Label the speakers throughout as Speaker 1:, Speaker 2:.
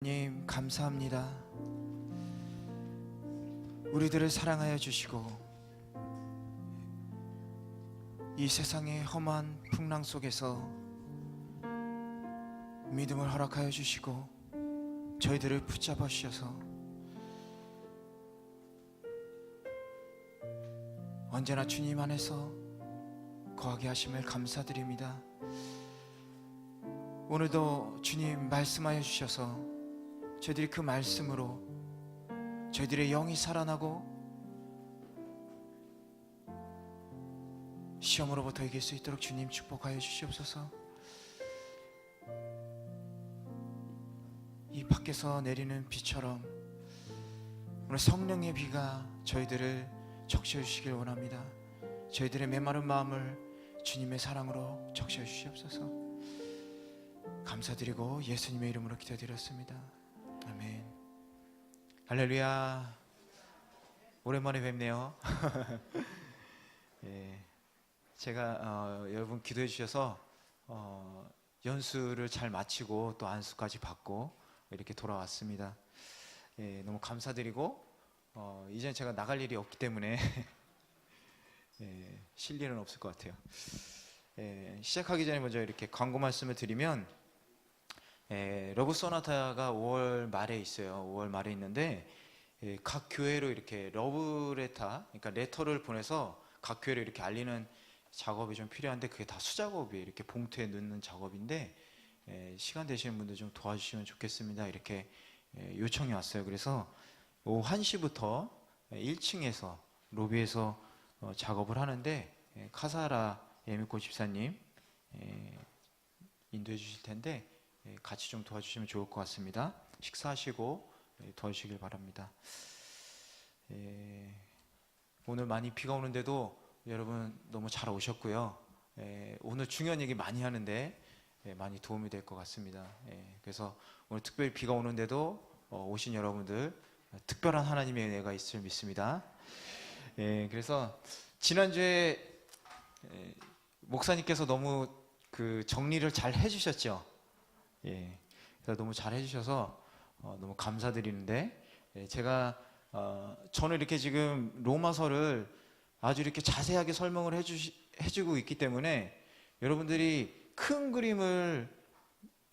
Speaker 1: 님 감사합니다. 우리들을 사랑하여 주시고 이 세상의 험한 풍랑 속에서 믿음을 허락하여 주시고 저희들을 붙잡아 주셔서 언제나 주님 안에서 거하게 하심을 감사드립니다. 오늘도 주님 말씀하여 주셔서 저희들이 그 말씀으로 저희들의 영이 살아나고 시험으로부터 이길 수 있도록 주님 축복하여 주시옵소서. 이 밖에서 내리는 비처럼 오늘 성령의 비가 저희들을 적셔 주시길 원합니다. 저희들의 메마른 마음을 주님의 사랑으로 적셔 주시옵소서. 감사드리고 예수님의 이름으로 기도드렸습니다. 아멘. 할렐루야. 오랜만에 뵙네요. 예, 제가 여러분 기도해 주셔서 연수를 잘 마치고 또 안수까지 받고 이렇게 돌아왔습니다. 예, 너무 감사드리고 이제는 제가 나갈 일이 없기 때문에 예, 쉴 일은 없을 것 같아요. 예, 시작하기 전에 먼저 이렇게 광고 말씀을 드리면 러브 소나타가 5월 말에 있어요. 5월 말에 있는데 각 교회로 이렇게 러브레터, 그러니까 레터를 보내서 각 교회로 이렇게 알리는 작업이 좀 필요한데 그게 다 수작업이에요. 이렇게 봉투에 넣는 작업인데 시간 되시는 분들 좀 도와주시면 좋겠습니다. 이렇게 요청이 왔어요. 그래서 오후 1시부터 1층에서 로비에서 작업을 하는데 카사라 예미코 집사님 인도해 주실 텐데 같이 좀 도와주시면 좋을 것 같습니다. 식사하시고 도와주시길 바랍니다. 오늘 많이 비가 오는데도 여러분 너무 잘 오셨고요. 오늘 중요한 얘기 많이 하는데 많이 도움이 될 것 같습니다. 그래서 오늘 특별히 비가 오는데도 오신 여러분들 특별한 하나님의 은혜가 있을 믿습니다. 그래서 지난주에 목사님께서 너무 그 정리를 잘 해주셨죠. 그래서 너무 잘 해주셔서 너무 감사드리는데 제가 저는 이렇게 지금 로마서를 아주 이렇게 자세하게 설명을 해주고 있기 때문에 여러분들이 큰 그림을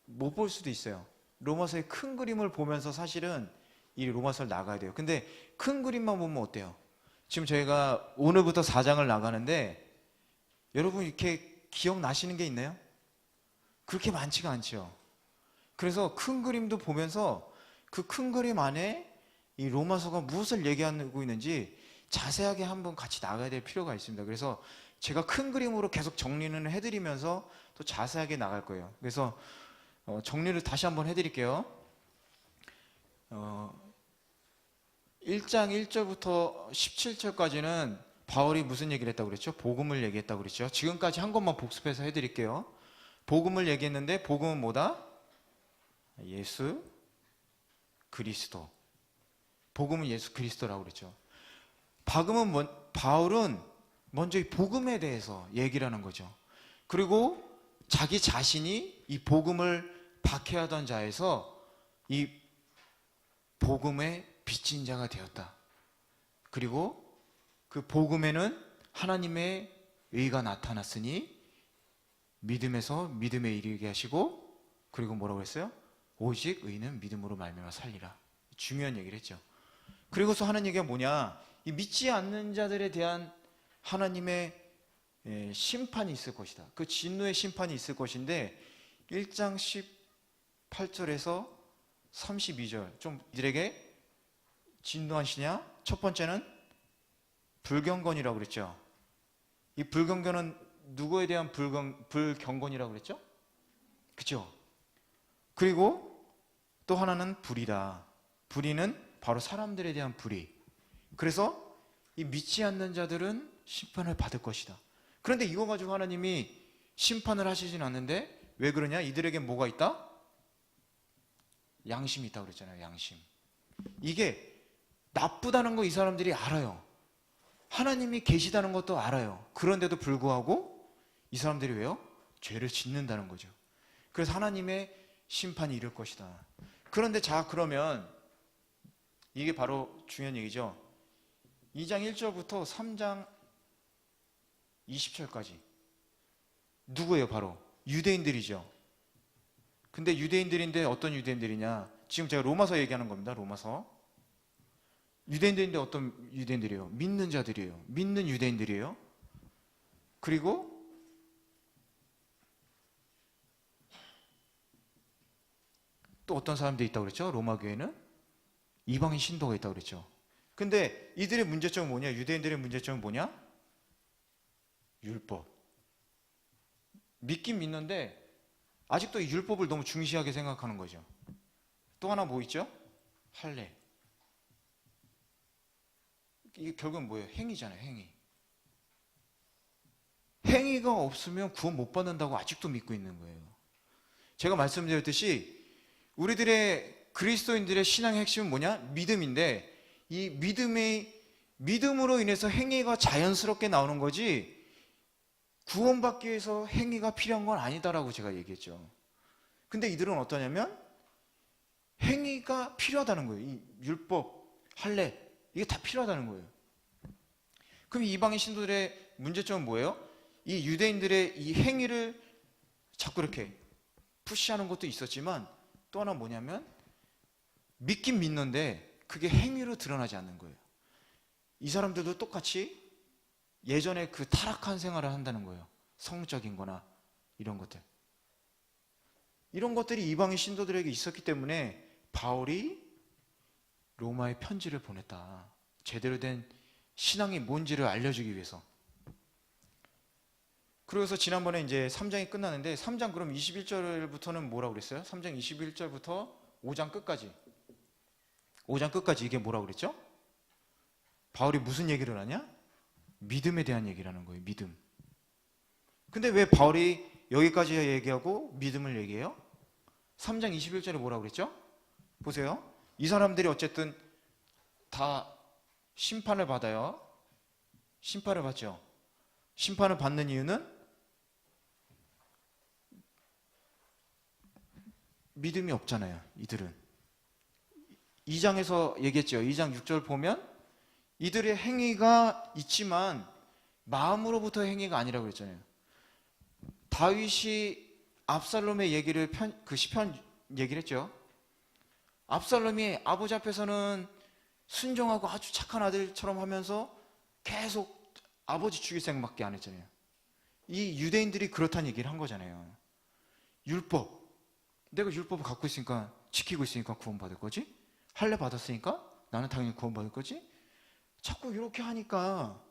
Speaker 1: 못 볼 수도 있어요. 로마서의 큰 그림을 보면서 사실은 이 로마서를 나가야 돼요. 근데 큰 그림만 보면 어때요? 지금 저희가 오늘부터 4장을 나가는데 여러분 이렇게 기억나시는 게 있나요? 그렇게 많지가 않죠. 그래서 큰 그림도 보면서 그 큰 그림 안에 이 로마서가 무엇을 얘기하고 있는지 자세하게 한번 같이 나가야 될 필요가 있습니다. 그래서 제가 큰 그림으로 계속 정리는 해드리면서 또 자세하게 나갈 거예요. 그래서 정리를 다시 한번 해드릴게요. 1장 1절부터 17절까지는 바울이 무슨 얘기를 했다고 그랬죠? 복음을 얘기했다고 그랬죠? 지금까지 한 것만 복습해서 해드릴게요. 복음을 얘기했는데 복음은 뭐다? 예수 그리스도. 복음은 예수 그리스도라고 그랬죠. 바울은 먼저 이 복음에 대해서 얘기를 하는 거죠. 그리고 자기 자신이 이 복음을 박해하던 자에서 이 복음의 빚진 자가 되었다. 그리고 그 복음에는 하나님의 의가 나타났으니 믿음에서 믿음에 이르게 하시고, 그리고 뭐라고 했어요? 오직 의는 믿음으로 말미암아 살리라. 중요한 얘기를 했죠. 그리고서 하는 얘기가 뭐냐? 이 믿지 않는 자들에 대한 하나님의 심판이 있을 것이다. 그 진노의 심판이 있을 것인데 1장 18절에서 32절 좀 이들에게 진노하시냐? 첫 번째는 불경건이라고 그랬죠. 이 불경건은 누구에 대한 불경건이라고 그랬죠? 그죠? 그리고 또 하나는 불의다. 불의는 바로 사람들에 대한 불의. 그래서 이 믿지 않는 자들은 심판을 받을 것이다. 그런데 이거 가지고 하나님이 심판을 하시진 않는데 왜 그러냐? 이들에게 뭐가 있다? 양심이 있다고 그랬잖아요. 양심. 이게 나쁘다는 거 이 사람들이 알아요. 하나님이 계시다는 것도 알아요. 그런데도 불구하고 이 사람들이 왜요? 죄를 짓는다는 거죠. 그래서 하나님의 심판이 이를 것이다. 그런데 자, 그러면 이게 바로 중요한 얘기죠. 2장 1절부터 3장 20절까지 누구예요? 바로 유대인들이죠. 근데 유대인들인데 어떤 유대인들이냐? 지금 제가 로마서 얘기하는 겁니다. 로마서. 유대인들인데 어떤 유대인들이에요? 믿는 자들이에요. 믿는 유대인들이에요. 그리고 또 어떤 사람들이 있다고 그랬죠? 로마 교회는 이방인 신도가 있다고 그랬죠. 근데 이들의 문제점은 뭐냐? 유대인들의 문제점은 뭐냐? 율법. 믿긴 믿는데 아직도 이 율법을 너무 중시하게 생각하는 거죠. 또 하나 뭐 있죠? 할례. 이게 결국은 뭐예요? 행위잖아요. 행위. 행위가 없으면 구원 못 받는다고 아직도 믿고 있는 거예요. 제가 말씀드렸듯이 우리들의 그리스도인들의 신앙의 핵심은 뭐냐? 믿음인데 이 믿음으로 인해서 행위가 자연스럽게 나오는 거지 구원받기 위해서 행위가 필요한 건 아니다라고 제가 얘기했죠. 근데 이들은 어떠냐면 행위가 필요하다는 거예요. 이 율법, 할례 이게 다 필요하다는 거예요. 그럼 이방인 신도들의 문제점은 뭐예요? 이 유대인들의 이 행위를 자꾸 이렇게 푸시하는 것도 있었지만 또 하나 뭐냐면 믿긴 믿는데 그게 행위로 드러나지 않는 거예요. 이 사람들도 똑같이 예전에 그 타락한 생활을 한다는 거예요. 성적인 거나 이런 것들. 이런 것들이 이방인 신도들에게 있었기 때문에 바울이 로마에 편지를 보냈다. 제대로 된 신앙이 뭔지를 알려주기 위해서. 그래서 지난번에 이제 3장이 끝나는데 3장 그럼 21절부터는 뭐라고 그랬어요? 3장 21절부터 5장 끝까지. 5장 끝까지 이게 뭐라고 그랬죠? 바울이 무슨 얘기를 하냐? 믿음에 대한 얘기를 하는 거예요. 믿음. 근데 왜 바울이 여기까지 얘기하고 믿음을 얘기해요? 3장 21절에 뭐라고 그랬죠? 보세요. 이 사람들이 어쨌든 다 심판을 받아요. 심판을 받죠. 심판을 받는 이유는 믿음이 없잖아요. 이들은. 2장에서 얘기했죠. 2장 6절 보면 이들의 행위가 있지만 마음으로부터 행위가 아니라고 그랬잖아요. 다윗이 압살롬의 얘기를 그 시편 얘기를 했죠. 압살롬이 아버지 앞에서는 순종하고 아주 착한 아들처럼 하면서 계속 아버지 죽일 생각밖에 안 했잖아요. 이 유대인들이 그렇다는 얘기를 한 거잖아요. 율법. 내가 율법을 갖고 있으니까 지키고 있으니까 구원받을 거지? 할례 받았으니까 나는 당연히 구원받을 거지? 자꾸 이렇게 하니까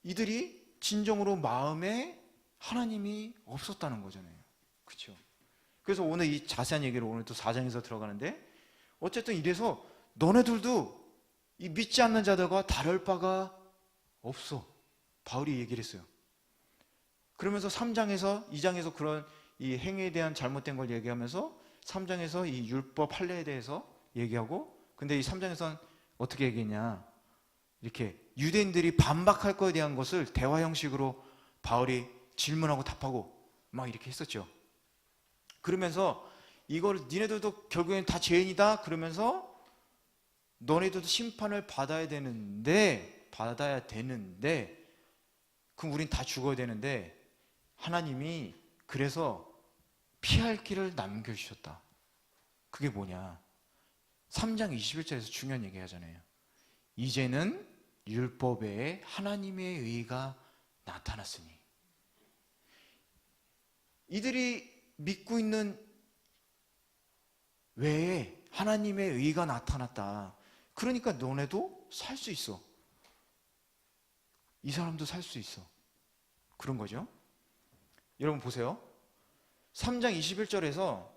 Speaker 1: 이들이 진정으로 마음에 하나님이 없었다는 거잖아요. 그렇죠? 그래서 오늘 이 자세한 얘기를 오늘 또 4장에서 들어가는데 어쨌든 이래서 너네들도 이 믿지 않는 자들과 다를 바가 없어. 바울이 얘기를 했어요. 그러면서 3장에서 2장에서 그런 이 행위에 대한 잘못된 걸 얘기하면서 3장에서 이 율법 할례에 대해서 얘기하고 근데 이 3장에서는 어떻게 얘기했냐 이렇게 유대인들이 반박할 거에 대한 것을 대화 형식으로 바울이 질문하고 답하고 막 이렇게 했었죠. 그러면서 이걸 니네들도 결국엔 다 죄인이다 그러면서 너네들도 심판을 받아야 되는데 그럼 우린 다 죽어야 되는데 하나님이 그래서 피할 길을 남겨주셨다. 그게 뭐냐 3장 21절에서 중요한 얘기 하잖아요. 이제는 율법 외에 하나님의 의가 나타났으니 이들이 믿고 있는 외에 하나님의 의가 나타났다. 그러니까 너네도 살 수 있어. 이 사람도 살 수 있어. 그런 거죠. 여러분 보세요. 3장 21절에서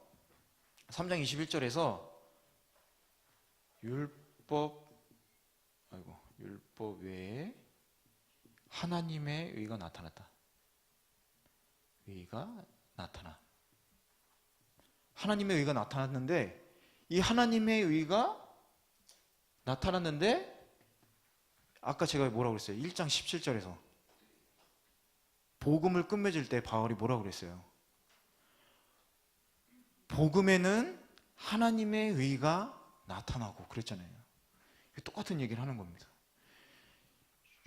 Speaker 1: 율법 외에 하나님의 의가 나타났다. 의가 나타나. 하나님의 의가 나타났는데 이 하나님의 의가 나타났는데 아까 제가 뭐라고 그랬어요? 1장 17절에서 복음을 끝맺을 때 바울이 뭐라고 그랬어요? 복음에는 하나님의 의가 나타나고 그랬잖아요. 똑같은 얘기를 하는 겁니다.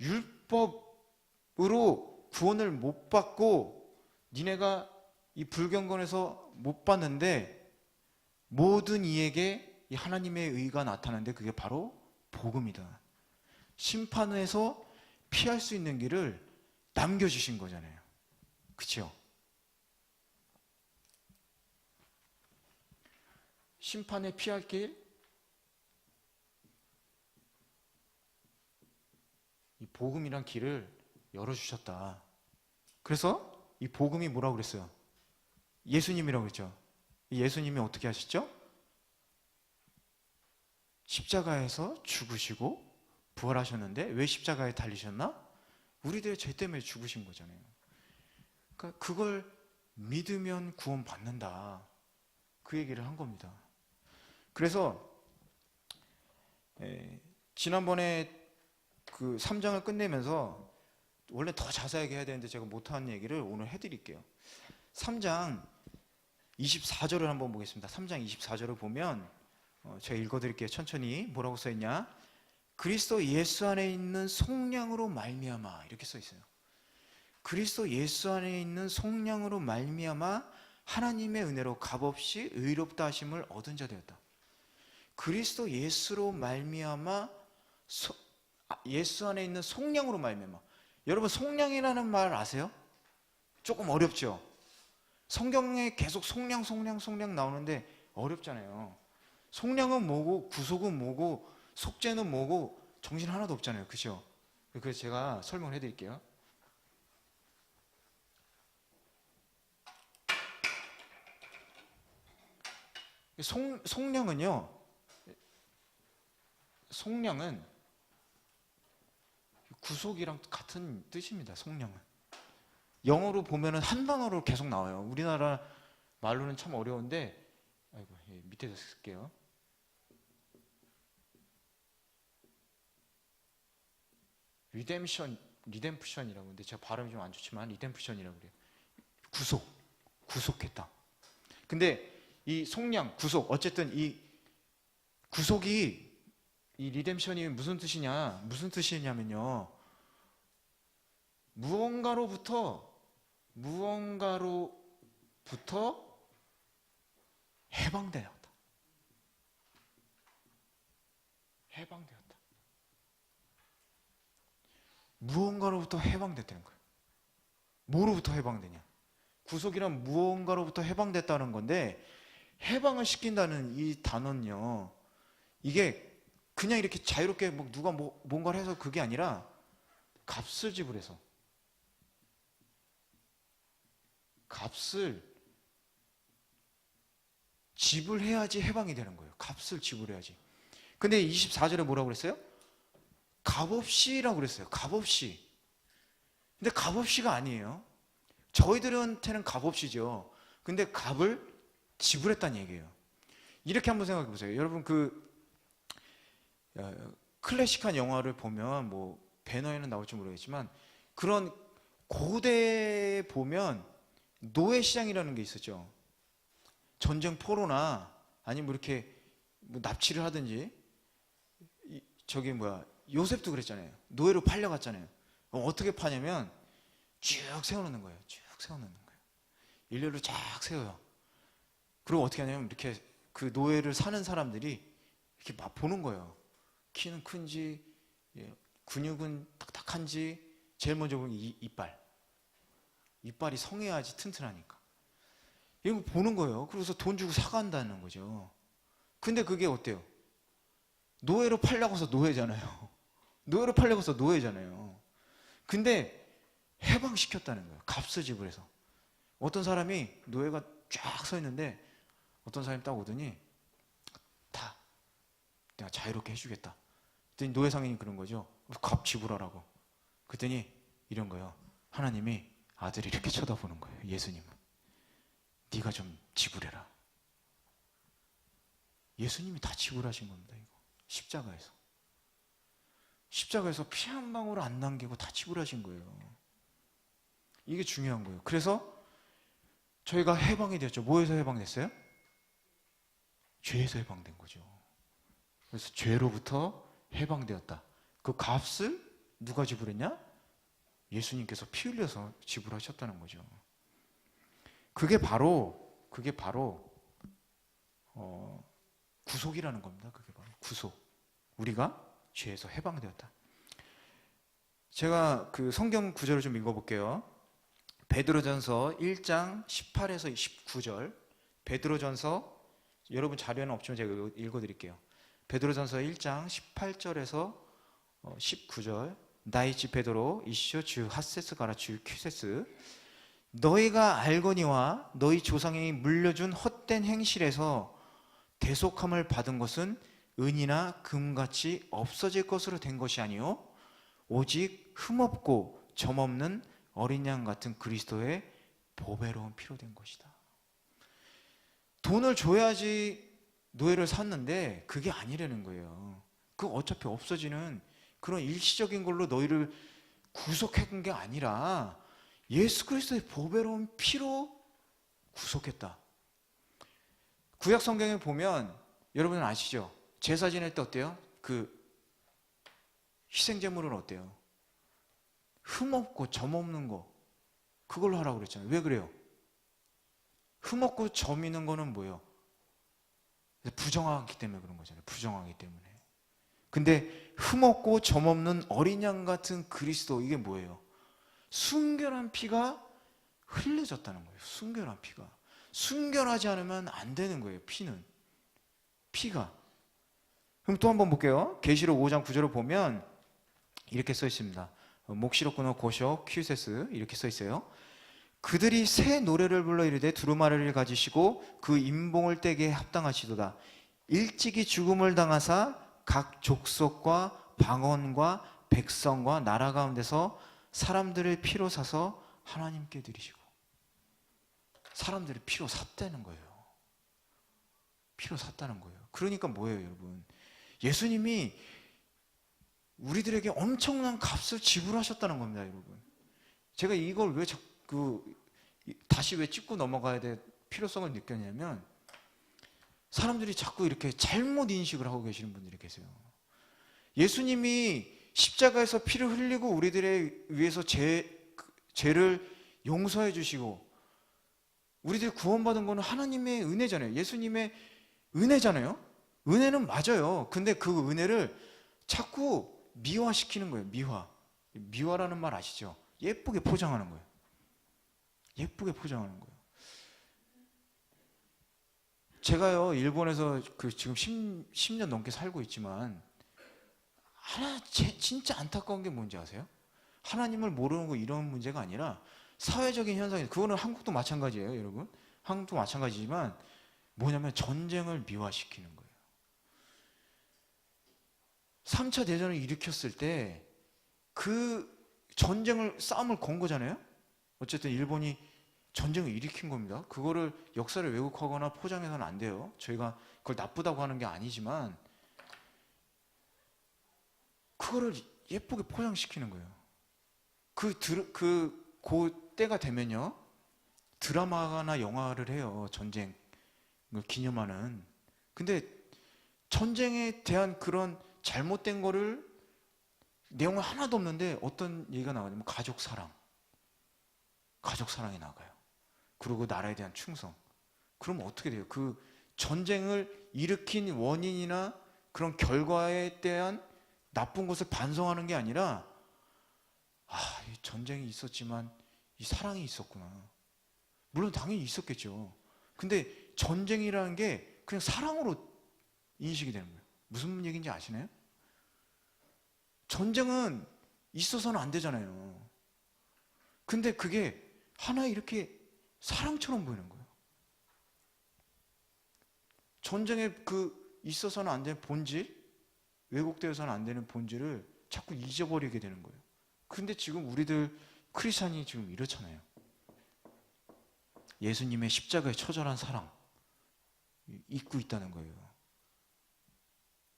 Speaker 1: 율법으로 구원을 못 받고 니네가 이 불경건에서 못 받는데 모든 이에게 이 하나님의 의가 나타나는데 그게 바로 복음이다. 심판에서 피할 수 있는 길을 남겨주신 거잖아요. 그렇죠? 심판에 피할 길, 이 복음이란 길을 열어주셨다. 그래서 이 복음이 뭐라고 그랬어요? 예수님이라고 그랬죠. 예수님이 어떻게 하셨죠? 십자가에서 죽으시고 부활하셨는데 왜 십자가에 달리셨나? 우리들의 죄 때문에 죽으신 거잖아요. 그러니까 그걸 믿으면 구원받는다. 그 얘기를 한 겁니다. 그래서 지난번에 그 3장을 끝내면서 원래 더 자세하게 해야 되는데 제가 못한 얘기를 오늘 해드릴게요. 3장 24절을 한번 보겠습니다. 3장 24절을 보면 제가 읽어드릴게요. 천천히. 뭐라고 써있냐? 그리스도 예수 안에 있는 속량으로 말미암아, 이렇게 써있어요. 그리스도 예수 안에 있는 속량으로 말미암아 하나님의 은혜로 값없이 의롭다 하심을 얻은 자 되었다. 그리스도 예수로 말미암아 예수 안에 있는 속량으로 말미암아. 여러분, 속량이라는 말 아세요? 조금 어렵죠? 성경에 계속 속량 나오는데 어렵잖아요. 속량은 뭐고 구속은 뭐고 속죄는 뭐고 정신 하나도 없잖아요. 그렇죠? 그래서 제가 설명을 해드릴게요. 속량은 구속이랑 같은 뜻입니다. 속량은 영어로 보면은 한 단어로 계속 나와요. 우리나라 말로는 참 어려운데, 아이고, 밑에서 쓸게요. 리뎀프션이라고 하는데 제가 발음이 좀 안 좋지만 리뎀프션이라고 그래요. 구속했다. 근데 이 속량, 구속, 어쨌든 이 구속이, 이 리뎀션이 무슨 뜻이냐면요, 무언가로부터 해방되었다. 무언가로부터 해방됐다는 거예요. 뭐로부터 해방되냐? 구속이란 무언가로부터 해방됐다는 건데, 해방을 시킨다는 이 단어는요, 이게 그냥 이렇게 자유롭게 누가 뭔가를 해서 그게 아니라 값을 지불해서, 값을 지불해야지 해방이 되는 거예요. 값을 지불해야지. 근데 24절에 뭐라고 그랬어요? 값없이라고 그랬어요. 값없이. 근데 값없이가 아니에요. 저희들한테는 값없이죠. 근데 값을 지불했다는 얘기예요. 이렇게 한번 생각해 보세요. 여러분, 클래식한 영화를 보면 배너에는 나올지 모르겠지만, 그런 고대에 보면 노예 시장이라는 게 있었죠. 전쟁 포로나 아니면 이렇게 납치를 하든지, 요셉도 그랬잖아요. 노예로 팔려갔잖아요. 어떻게 파냐면 쭉 세워놓는 거예요. 일렬로 쫙 세워요. 그리고 어떻게 하냐면 이렇게 그 노예를 사는 사람들이 이렇게 막 보는 거예요. 키는 큰지, 근육은 딱딱한지, 제일 먼저 보면 이빨이 성해야지 튼튼하니까. 이거 보는 거예요. 그래서 돈 주고 사간다는 거죠. 근데 그게 어때요? 노예로 팔려고서 노예잖아요. 근데 해방시켰다는 거예요. 값을 지불해서. 어떤 사람이 노예가 쫙 서 있는데 어떤 사람이 딱 오더니 다 내가 자유롭게 해주겠다. 그랬더니 노예 상인이 그런 거죠. 값 지불하라고. 그랬더니 이런 거예요. 하나님이 아들이 이렇게 쳐다보는 거예요. 예수님은. 네가 좀 지불해라. 예수님이 다 지불하신 겁니다. 이거 십자가에서 피 한 방울 안 남기고 다 지불하신 거예요. 이게 중요한 거예요. 그래서 저희가 해방이 되었죠. 뭐에서 해방됐어요? 죄에서 해방된 거죠. 그래서 죄로부터 해방되었다. 그 값을 누가 지불했냐? 예수님께서 피 흘려서 지불하셨다는 거죠. 그게 바로 구속이라는 겁니다. 그게 바로 구속. 우리가 죄에서 해방되었다. 제가 그 성경 구절을 좀 읽어볼게요. 베드로전서 1장 18에서 19절. 베드로전서, 여러분 자료는 없지만 제가 읽어드릴게요. 베드로전서 1장 18절에서 19절. 나이치 베드로 이시오 주 핫세스 가라 주 큐세스. 너희가 알거니와 너희 조상이 물려준 헛된 행실에서 대속함을 받은 것은 은이나 금같이 없어질 것으로 된 것이 아니요 오직 흠없고 점없는 어린 양 같은 그리스도의 보배로운 피로 된 것이다. 돈을 줘야지 노예를 샀는데 그게 아니라는 거예요. 그 어차피 없어지는 그런 일시적인 걸로 너희를 구속한 게 아니라 예수 그리스도의 보배로운 피로 구속했다. 구약 성경에 보면 여러분은 아시죠? 제사 지낼 때 어때요? 그 희생제물은 어때요? 흠없고 점없는 거 그걸로 하라고 그랬잖아요. 왜 그래요? 흠없고 점 있는 거는 뭐예요? 부정하기 때문에 그런 거잖아요. 부정하기 때문에. 근데 흠없고 점없는 어린 양 같은 그리스도, 이게 뭐예요? 순결한 피가 흘려졌다는 거예요. 순결한 피가. 순결하지 않으면 안 되는 거예요. 피가. 그럼 또 한번 볼게요. 계시록 5장 9절을 보면 이렇게 써 있습니다. 목시록 군어 고쇼 큐세스 이렇게 써 있어요. 그들이 새 노래를 불러 이르되 두루마리를 가지시고 그 임봉을 떼게 합당하시도다. 일찍이 죽음을 당하사 각 족속과 방언과 백성과 나라 가운데서 사람들을 피로 사서 하나님께 드리시고. 사람들을 피로 샀다는 거예요. 피로 샀다는 거예요. 그러니까 뭐예요, 여러분? 예수님이 우리들에게 엄청난 값을 지불하셨다는 겁니다, 여러분. 제가 이걸 왜 다시 왜 짚고 넘어가야 될 필요성을 느꼈냐면, 사람들이 자꾸 이렇게 잘못 인식을 하고 계시는 분들이 계세요. 예수님이 십자가에서 피를 흘리고 우리들에 위해서 죄를 용서해 주시고 우리들이 구원받은 거는 하나님의 은혜잖아요. 예수님의 은혜잖아요. 은혜는 맞아요. 근데 그 은혜를 자꾸 미화시키는 거예요. 미화라는 말 아시죠? 예쁘게 포장하는 거예요. 예쁘게 포장하는 거예요. 제가요, 일본에서 지금 10년 넘게 살고 있지만 진짜 안타까운 게 뭔지 아세요? 하나님을 모르는 거 이런 문제가 아니라 사회적인 현상이, 그거는 한국도 마찬가지예요, 여러분. 한국도 마찬가지지만 뭐냐면 전쟁을 미화시키는 거예요. 3차 대전을 일으켰을 때 그 싸움을 건 거잖아요. 어쨌든 일본이 전쟁을 일으킨 겁니다. 그거를 역사를 왜곡하거나 포장해서는 안 돼요. 저희가 그걸 나쁘다고 하는 게 아니지만 그거를 예쁘게 포장시키는 거예요. 그 때가 되면요, 드라마나 영화를 해요. 전쟁을 기념하는. 근데 전쟁에 대한 그런 잘못된 거를 내용은 하나도 없는데 어떤 얘기가 나가냐면 가족이 나가요. 그리고 나라에 대한 충성. 그러면 어떻게 돼요? 그 전쟁을 일으킨 원인이나 그런 결과에 대한 나쁜 것을 반성하는 게 아니라, 이 전쟁이 있었지만 이 사랑이 있었구나. 물론 당연히 있었겠죠. 근데 전쟁이라는 게 그냥 사랑으로 인식이 되는 거예요. 무슨 얘기인지 아시나요? 전쟁은 있어서는 안 되잖아요. 근데 그게 하나 이렇게 사랑처럼 보이는 거예요. 전쟁에 있어서는 안 되는 본질, 왜곡되어서는 안 되는 본질을 자꾸 잊어버리게 되는 거예요. 근데 지금 우리들 크리스찬이 지금 이렇잖아요. 예수님의 십자가의 처절한 사랑 잊고 있다는 거예요.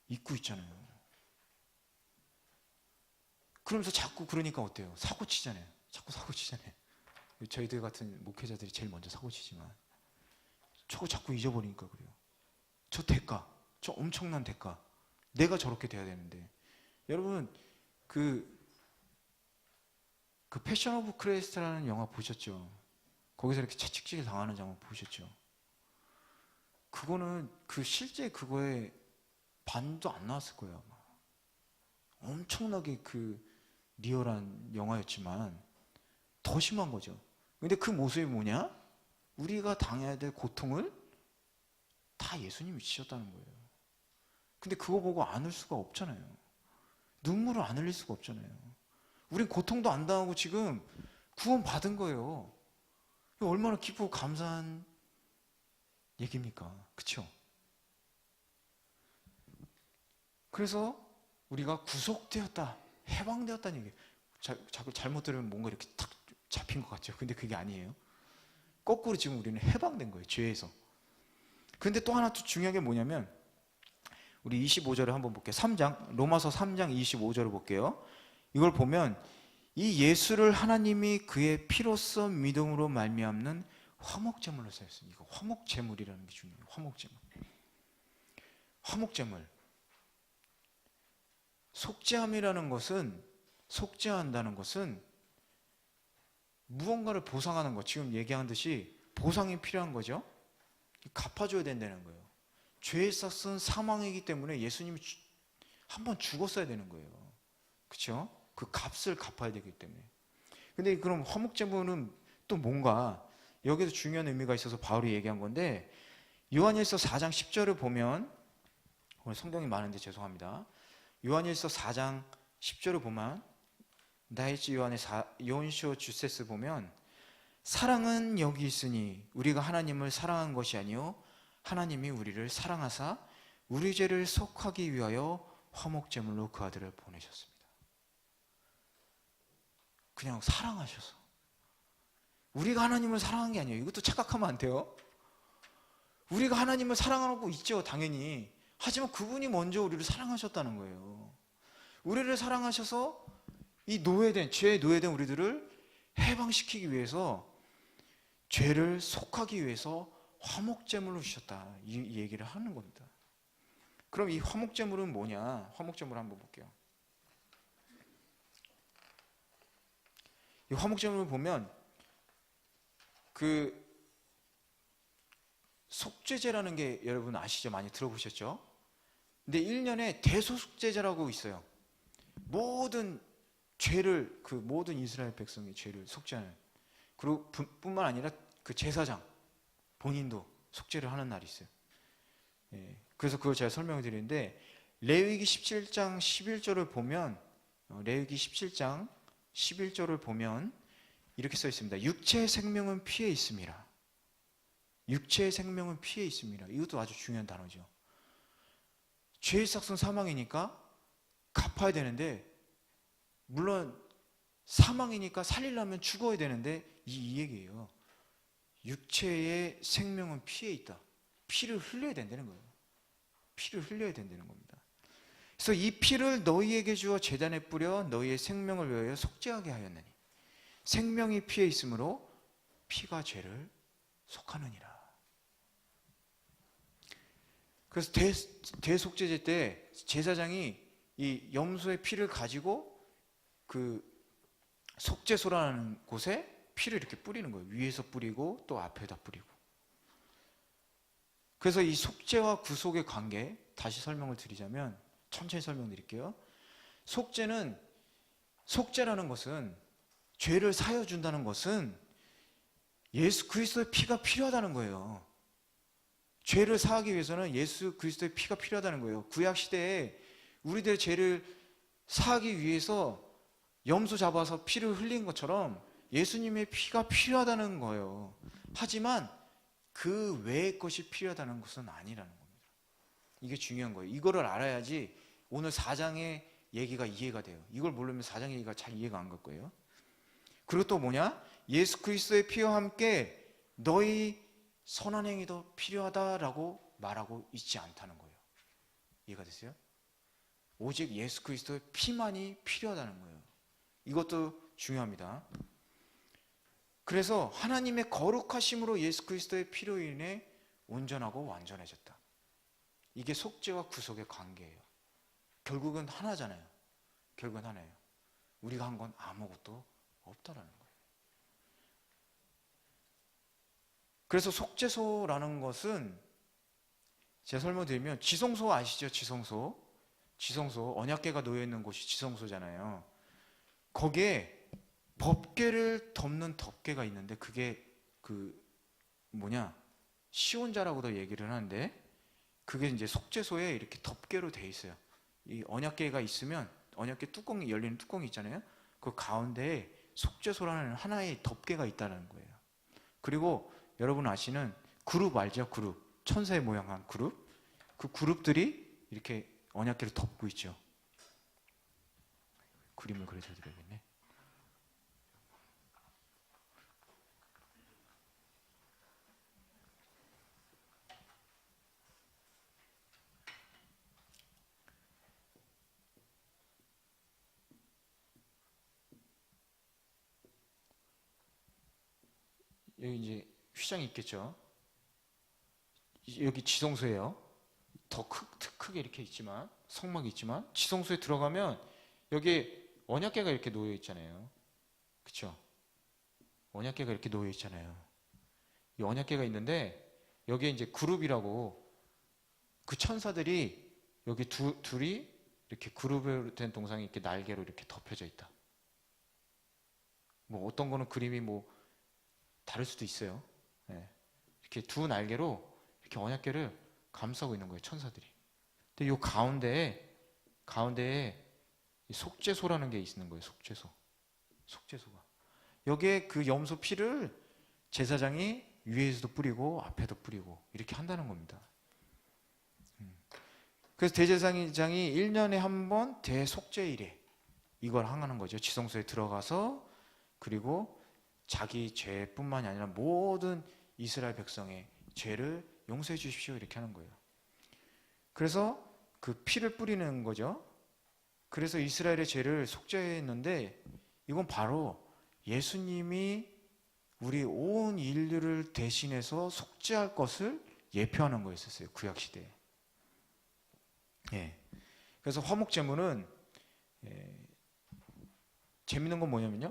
Speaker 1: 잊고 있잖아요. 그러면서 자꾸 그러니까 어때요? 사고치잖아요. 저희들 같은 목회자들이 제일 먼저 사고치지만 자꾸 잊어버리니까 그래요. 저 대가, 저 엄청난 대가, 내가 저렇게 돼야 되는데. 여러분 그 패션 오브 크리스트라는 영화 보셨죠? 거기서 이렇게 채찍질 당하는 장면 보셨죠? 그거는 실제 그거에 반도 안 나왔을 거예요. 아마. 엄청나게 리얼한 영화였지만 더 심한 거죠. 근데 그 모습이 뭐냐? 우리가 당해야 될 고통을 다 예수님이 지셨다는 거예요. 근데 그거 보고 안 울 수가 없잖아요. 눈물을 안 흘릴 수가 없잖아요. 우린 고통도 안 당하고 지금 구원 받은 거예요. 얼마나 기쁘고 감사한 얘기입니까? 그렇죠? 그래서 우리가 구속되었다, 해방되었다는 얘기. 자꾸 잘못 들으면 뭔가 이렇게 탁 잡힌 것 같죠. 근데 그게 아니에요. 거꾸로 지금 우리는 해방된 거예요. 죄에서. 근데 또 하나 또 중요한 게 뭐냐면 우리 25절을 한번 볼게요. 3장, 로마서 3장 25절을 볼게요. 이걸 보면 이 예수를 하나님이 그의 피로써 믿음으로 말미암는 화목제물로 사였습니다. 이거 화목제물이라는 게 중요해요. 화목제물. 화목제물. 속죄함이라는 것은, 속죄한다는 것은 무언가를 보상하는 것. 지금 얘기한 듯이 보상이 필요한 거죠. 갚아줘야 된다는 거예요. 죄의 싹은 사망이기 때문에 예수님이 한번 죽었어야 되는 거예요. 그렇죠? 그 값을 갚아야 되기 때문에. 근데 그럼 화목제물은 또 뭔가, 여기도 중요한 의미가 있어서 바울이 얘기한 건데, 요한일서 4장 10절을 보면, 오늘 성경이 많은데 죄송합니다. 요한일서 4장 10절을 보면, 다이치 요한시오 주세스 보면, 사랑은 여기 있으니 우리가 하나님을 사랑한 것이 아니요 하나님이 우리를 사랑하사 우리 죄를 속하기 위하여 화목제물로 그 아들을 보내셨습니다. 그냥 사랑하셔서. 우리가 하나님을 사랑한 게 아니에요. 이것도 착각하면 안 돼요. 우리가 하나님을 사랑하고 있죠, 당연히. 하지만 그분이 먼저 우리를 사랑하셨다는 거예요. 우리를 사랑하셔서 이 노예된, 죄에 노예된 우리들을 해방시키기 위해서, 죄를 속하기 위해서 화목제물로 주셨다, 이 얘기를 하는 겁니다. 그럼 이 화목제물은 뭐냐? 화목제물 한번 볼게요. 이 화목제물을 보면 속죄제라는 게 여러분 아시죠? 많이 들어보셨죠? 근데 1년에 대속죄제라고 있어요. 모든 죄를, 모든 이스라엘 백성의 죄를 속죄하는. 그리고 뿐만 아니라 제사장 본인도 속죄를 하는 날이 있어요. 예, 그래서 그걸 제가 설명을 드리는데, 레위기 17장 11절을 보면, 레위기 17장 11절을 보면 이렇게 써 있습니다. 육체의 생명은 피해 있음이라. 육체의 생명은 피해 있음이라. 이것도 아주 중요한 단어죠. 죄의 삭은 사망이니까 갚아야 되는데, 물론 사망이니까 살리려면 죽어야 되는데, 이 얘기예요. 육체의 생명은 피해 있다. 피를 흘려야 된다는 거예요. 피를 흘려야 된다는 겁니다. 그래서 이 피를 너희에게 주어 제단에 뿌려 너희의 생명을 위하여 속죄하게 하였느니 생명이 피해 있으므로 피가 죄를 속하느니라. 그래서 대속죄제 때 제사장이 이 염소의 피를 가지고 속죄소라는 곳에 피를 이렇게 뿌리는 거예요. 위에서 뿌리고 또 앞에다 뿌리고. 그래서 이 속죄와 구속의 관계, 다시 설명을 드리자면, 천천히 설명드릴게요. 속죄라는 것은, 죄를 사여 준다는 것은 예수 그리스도의 피가 필요하다는 거예요. 죄를 사하기 위해서는 예수 그리스도의 피가 필요하다는 거예요. 구약 시대에 우리들의 죄를 사하기 위해서 염소 잡아서 피를 흘린 것처럼 예수님의 피가 필요하다는 거예요. 하지만 그 외의 것이 필요하다는 것은 아니라는 겁니다. 이게 중요한 거예요. 이거를 알아야지 오늘 4장의 얘기가 이해가 돼요. 이걸 모르면 4장 얘기가 잘 이해가 안 갈 거예요. 그리고 또 뭐냐? 예수 그리스도의 피와 함께 너희 선한 행위도 필요하다라고 말하고 있지 않다는 거예요. 이해가 되세요? 오직 예수 그리스도의 피만이 필요하다는 거예요. 이것도 중요합니다. 그래서 하나님의 거룩하심으로 예수 그리스도의 피로 인해 온전하고 완전해졌다. 이게 속죄와 구속의 관계예요. 결국은 하나잖아요. 결국은 하나예요. 우리가 한 건 아무것도 없다라는 거예요. 그래서 속죄소라는 것은 제가 설명드리면, 지성소 아시죠? 지성소 언약궤가 놓여 있는 곳이 지성소잖아요. 거기에 법궤를 덮는 덮개가 있는데, 그게 시온자라고도 얘기를 하는데, 그게 이제 속죄소에 이렇게 덮개로 돼 있어요. 이 언약궤가 있으면 언약궤 뚜껑이 열리는 뚜껑이 있잖아요. 그 가운데에 속죄소라는 하나의 덮개가 있다는 거예요. 그리고 여러분 아시는 그룹 알죠? 그룹, 천사의 모양한 그룹. 그 그룹들이 이렇게 언약궤를 덮고 있죠. 그림을 그려서 드려야겠네. 여기 이제 휘장이 있겠죠. 여기 지성소예요. 더 크게 이렇게 있지만, 성막이 있지만, 지성소에 들어가면 여기 언약궤가 이렇게 놓여 있잖아요. 그렇죠? 언약궤가 이렇게 놓여 있잖아요. 이 언약궤가 있는데, 여기에 이제 그룹이라고, 그 천사들이 여기 둘이 이렇게 그룹으로 된 동상이 이렇게 날개로 이렇게 덮여져 있다. 뭐 어떤 거는 그림이 뭐 다를 수도 있어요. 네. 이렇게 두 날개로 이렇게 언약궤를 감싸고 있는 거예요, 천사들이. 근데 이 가운데에 이 속죄소라는 게 있는 거예요. 속죄소가. 여기에 그 염소 피를 제사장이 위에서도 뿌리고 앞에도 뿌리고 이렇게 한다는 겁니다. 그래서 대제사장이 1년에 한 번 대속죄일에 이걸 항하는 거죠. 지성소에 들어가서, 그리고 자기 죄뿐만이 아니라 모든 이스라엘 백성의 죄를 용서해 주십시오, 이렇게 하는 거예요. 그래서 그 피를 뿌리는 거죠. 그래서 이스라엘의 죄를 속죄했는데, 이건 바로 예수님이 우리 온 인류를 대신해서 속죄할 것을 예표하는 거였었어요, 구약 시대에. 예. 그래서 화목제물은, 재밌는 건 뭐냐면요,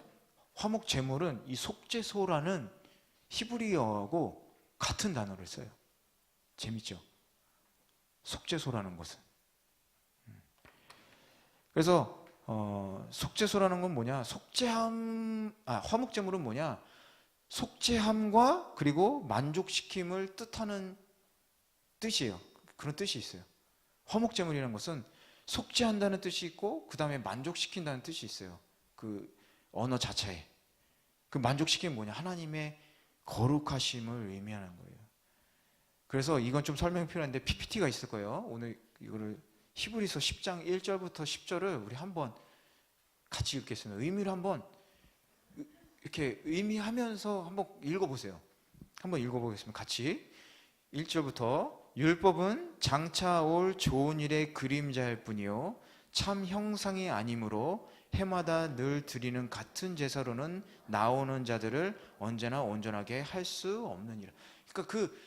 Speaker 1: 화목제물은 이 속죄소라는 히브리어하고 같은 단어를 써요. 재밌죠? 속죄소라는 것은. 그래서 속죄소라는 건 뭐냐? 화목제물은 뭐냐? 속죄함과 그리고 만족시킴을 뜻하는 뜻이에요. 그런 뜻이 있어요. 화목제물이라는 것은 속죄한다는 뜻이 있고, 그 다음에 만족시킨다는 뜻이 있어요. 그 언어 자체에. 그 만족시키면 뭐냐? 하나님의 거룩하심을 의미하는 거예요. 그래서 이건 좀 설명이 필요한데, PPT가 있을 거예요. 오늘 이거를 히브리서 10장 1절부터 10절을 우리 한번 같이 읽겠습니다. 의미를 한번 이렇게 의미하면서 한번 읽어보세요. 한번 읽어보겠습니다. 같이. 1절부터, 율법은 장차 올 좋은 일의 그림자일 뿐이요 참 형상이 아니므로 해마다 늘 드리는 같은 제사로는 나오는 자들을 언제나 온전하게 할 수 없느니라. 그러니까 그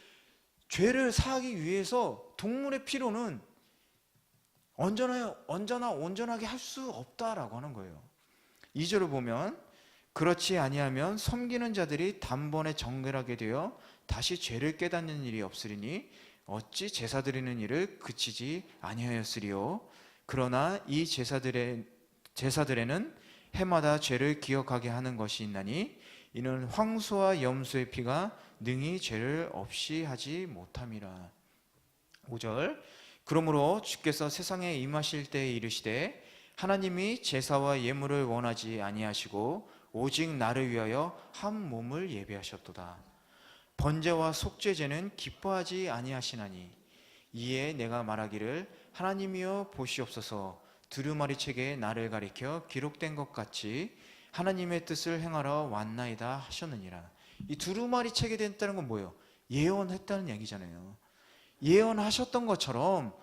Speaker 1: 죄를 사하기 위해서 동물의 피로는 언제나 온전하게 할 수 없다라고 하는 거예요. 2절을 보면, 그렇지 아니하면 섬기는 자들이 단번에 정결하게 되어 다시 죄를 깨닫는 일이 없으리니 어찌 제사 드리는 일을 그치지 아니하였으리요. 그러나 이 제사들에는 해마다 죄를 기억하게 하는 것이 있나니 이는 황소와 염소의 피가 능히 죄를 없이 하지 못함이라. 5절, 그러므로 주께서 세상에 임하실 때에 이르시되 하나님이 제사와 예물을 원하지 아니하시고 오직 나를 위하여 한 몸을 예비하셨도다. 번제와 속죄제는 기뻐하지 아니하시나니 이에 내가 말하기를 하나님이여 보시옵소서, 두루마리 책에 나를 가리켜 기록된 것 같이 하나님의 뜻을 행하러 왔나이다 하셨느니라. 이 두루마리 책에 됐다는 건 뭐예요? 예언했다는 얘기잖아요. 예언하셨던 것처럼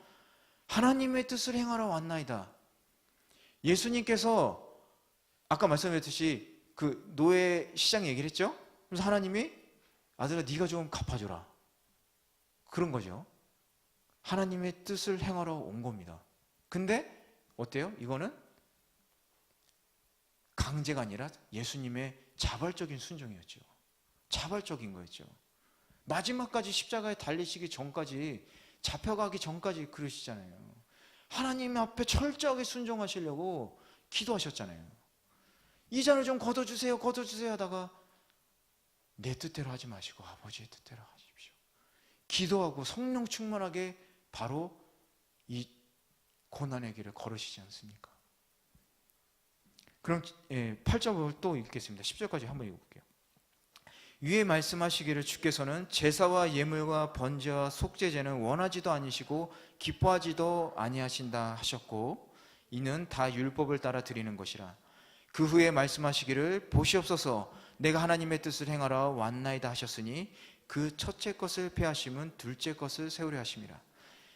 Speaker 1: 하나님의 뜻을 행하러 왔나이다. 예수님께서 아까 말씀드렸듯이 그 노예 시장 얘기를 했죠? 그래서 하나님이 아들아 네가 좀 갚아줘라, 그런 거죠. 하나님의 뜻을 행하러 온 겁니다. 근데 어때요? 이거는 강제가 아니라 예수님의 자발적인 순종이었죠. 자발적인 거였죠. 마지막까지 십자가에 달리시기 전까지, 잡혀가기 전까지 그러시잖아요. 하나님 앞에 철저하게 순종하시려고 기도하셨잖아요. 이 잔을 좀 걷어주세요, 걷어주세요 하다가 내 뜻대로 하지 마시고 아버지의 뜻대로 하십시오. 기도하고 성령 충만하게 바로 이 고난의 길을 걸으시지 않습니까? 그럼 8절을 또 읽겠습니다. 10절까지 한번 읽어볼게요. 위에 말씀하시기를 주께서는 제사와 예물과 번제와 속죄제는 원하지도 아니시고 기뻐하지도 아니하신다 하셨고 이는 다 율법을 따라 드리는 것이라. 그 후에 말씀하시기를 보시옵소서 내가 하나님의 뜻을 행하러 왔나이다 하셨으니 그 첫째 것을 폐하심은 둘째 것을 세우려 하심이라.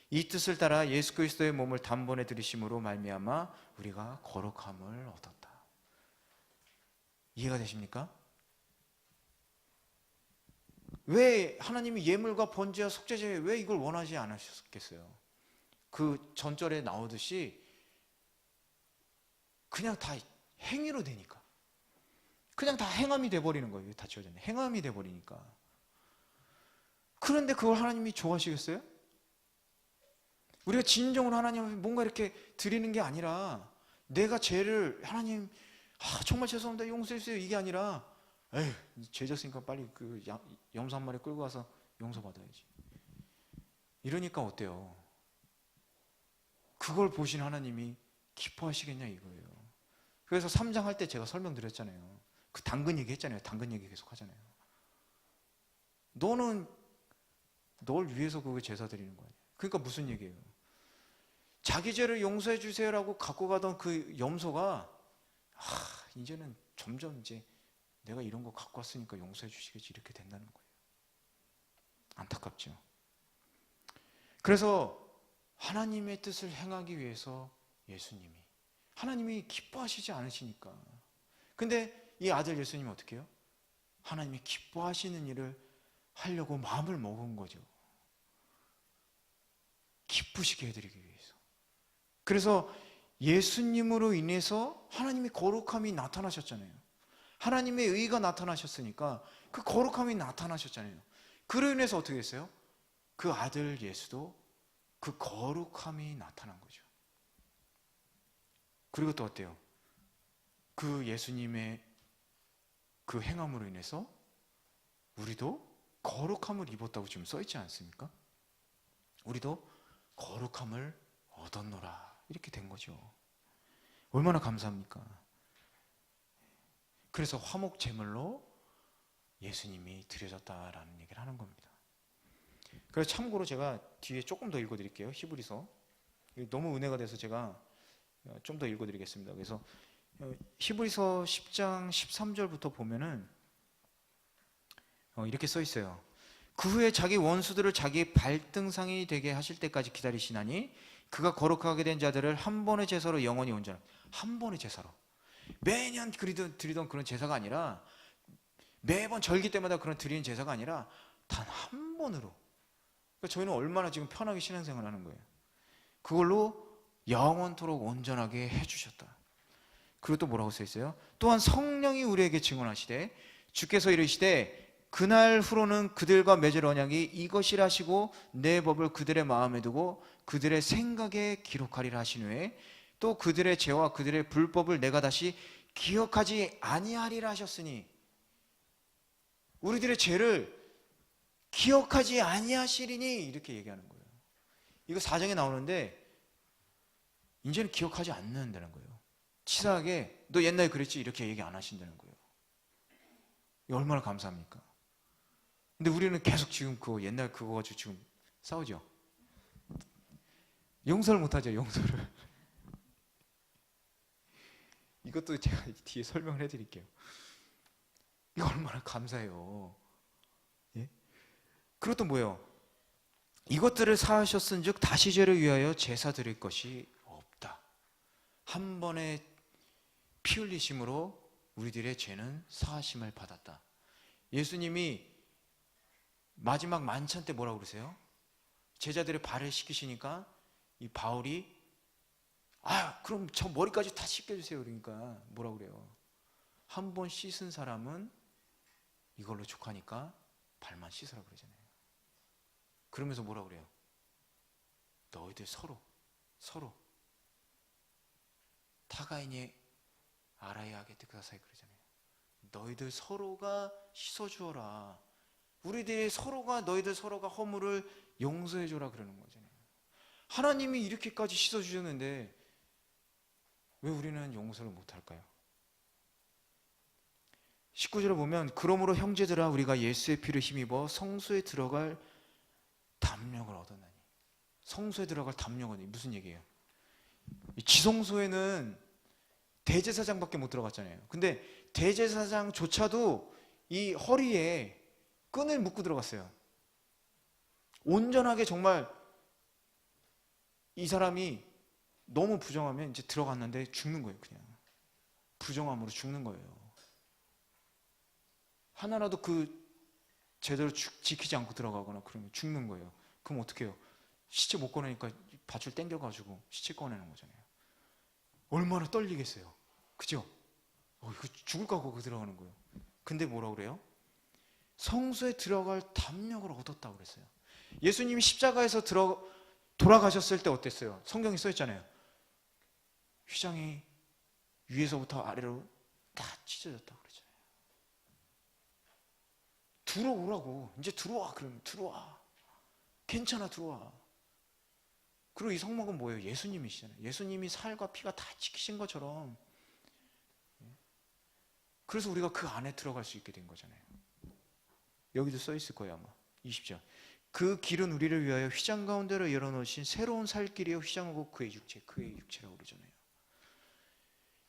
Speaker 1: 이 뜻을 따라 예수 그리스도의 몸을 단번에 들이심으로 말미암아 우리가 거룩함을 얻었다. 이해가 되십니까? 왜 하나님이 예물과 번제와 속죄제 왜 이걸 원하지 않으셨겠어요? 그 전절에 나오듯이 그냥 다 행위로 되니까, 그냥 다 행함이 돼버리는 거예요. 다 지어졌네. 행함이 돼버리니까. 그런데 그걸 하나님이 좋아하시겠어요? 우리가 진정으로 하나님 앞에 뭔가 이렇게 드리는 게 아니라 내가 죄를 하나님 정말 죄송합니다 용서해 주세요 이게 아니라 에휴 죄 졌으니까 빨리 그 염소 한 마리 끌고 가서 용서받아야지. 이러니까 어때요? 그걸 보신 하나님이 기뻐하시겠냐 이거예요. 그래서 3장 할 때 제가 설명드렸잖아요. 그 당근 얘기 했잖아요. 당근 얘기 계속 하잖아요. 너는 널 위해서 그거 제사 드리는 거 아니야. 그러니까 무슨 얘기예요? 자기 죄를 용서해 주세요라고 갖고 가던 그 염소가 이제는 점점 이제 내가 이런 거 갖고 왔으니까 용서해 주시겠지 이렇게 된다는 거예요. 안타깝죠. 그래서 하나님의 뜻을 행하기 위해서 예수님이 하나님이 기뻐하시지 않으시니까. 근데 이 아들 예수님은 어떻게 해요? 하나님이 기뻐하시는 일을 하려고 마음을 먹은 거죠. 기쁘시게 해드리기 위해서. 그래서 예수님으로 인해서 하나님의 거룩함이 나타나셨잖아요. 하나님의 의가 나타나셨으니까 그 거룩함이 나타나셨잖아요. 그로 인해서 어떻게 했어요? 그 아들 예수도 그 거룩함이 나타난 거죠. 그리고 또 어때요? 그 예수님의 그 행함으로 인해서 우리도 거룩함을 입었다고 지금 써있지 않습니까? 우리도 거룩함을 얻었노라 이렇게 된 거죠. 얼마나 감사합니까? 그래서 화목 제물로 예수님이 드려졌다라는 얘기를 하는 겁니다. 그래서 참고로 제가 뒤에 조금 더 읽어드릴게요. 히브리서 너무 은혜가 돼서 제가 좀 더 읽어드리겠습니다. 그래서 히브리서 10장 13절부터 보면은 이렇게 써 있어요. 그 후에 자기 원수들을 자기 발등상이 되게 하실 때까지 기다리시나니 그가 거룩하게 된 자들을 한 번의 제사로 영원히 온전한, 한 번의 제사로 매년 드리던 그런 제사가 아니라 매번 절기 때마다 그런 드리는 제사가 아니라 단 한 번으로. 그러니까 저희는 얼마나 지금 편하게 신앙생활을 하는 거예요. 그걸로 영원토록 온전하게 해주셨다. 그리고 또 뭐라고 써 있어요? 또한 성령이 우리에게 증언하시되 주께서 이르시되 그날 후로는 그들과 맺을 언약이 이것이라 하시고 내 법을 그들의 마음에 두고 그들의 생각에 기록하리라 하신 후에 또 그들의 죄와 그들의 불법을 내가 다시 기억하지 아니하리라 하셨으니 우리들의 죄를 기억하지 아니하시리니 이렇게 얘기하는 거예요. 이거 4장에 나오는데 이제는 기억하지 않는다는 거예요. 치사하게 너 옛날에 그랬지 이렇게 얘기 안 하신다는 거예요. 이거 얼마나 감사합니까? 근데 우리는 계속 지금 그 옛날 그거 가지고 지금 싸우죠. 용서를 못하죠. 용서를. 이것도 제가 뒤에 설명을 해드릴게요. 이거 얼마나 감사해요. 예? 그리고 또 뭐예요? 이것들을 사하셨은즉 다시 죄를 위하여 제사 드릴 것이 없다. 한 번의 피 흘리심으로 우리들의 죄는 사하심을 받았다. 예수님이 마지막 만찬 때 뭐라고 그러세요? 제자들의 발을 씻기시니까 이 바울이 그럼 저 머리까지 다 씻겨주세요. 그러니까 뭐라고 그래요? 한 번 씻은 사람은 이걸로 족하니까 발만 씻으라 그러잖아요. 그러면서 뭐라고 그래요? 너희들 서로 타가인이 알아야 하겠다 그사사이 그러잖아요. 너희들 서로가 씻어주어라. 너희들 서로가 허물을 용서해줘라 그러는 거잖아요. 하나님이 이렇게까지 씻어주셨는데 왜 우리는 용서를 못할까요? 19절에 보면 그러므로 형제들아 우리가 예수의 피를 힘입어 성소에 들어갈 담력을 얻었나니. 성소에 들어갈 담력은 무슨 얘기예요? 지성소에는 대제사장밖에 못 들어갔잖아요. 근데 대제사장조차도 이 허리에 끈을 묶고 들어갔어요. 온전하게 정말 이 사람이 너무 부정하면 이제 들어갔는데 죽는 거예요. 그냥 부정함으로 죽는 거예요. 하나라도 제대로 지키지 않고 들어가거나 그러면 죽는 거예요. 그럼 어떻게 해요? 시체 못 꺼내니까 밧줄 당겨가지고 시체 꺼내는 거잖아요. 얼마나 떨리겠어요. 그죠? 이거 죽을까 하고 들어가는 거예요. 근데 뭐라고 그래요? 성소에 들어갈 담력을 얻었다고 그랬어요. 예수님이 십자가에서 돌아가셨을 때 어땠어요? 성경에 써있잖아요. 휘장이 위에서부터 아래로 다 찢어졌다고 그랬잖아요. 들어오라고. 이제 들어와. 그러면 들어와. 괜찮아, 들어와. 그리고 이 성막은 뭐예요? 예수님이시잖아요. 예수님이 살과 피가 다 지키신 것처럼. 그래서 우리가 그 안에 들어갈 수 있게 된 거잖아요. 여기도 써 있을 거예요, 아마. 20절. 그 길은 우리를 위하여 휘장 가운데로 열어놓으신 새로운 살 길이요 휘장하고 그의 육체라고 그러잖아요.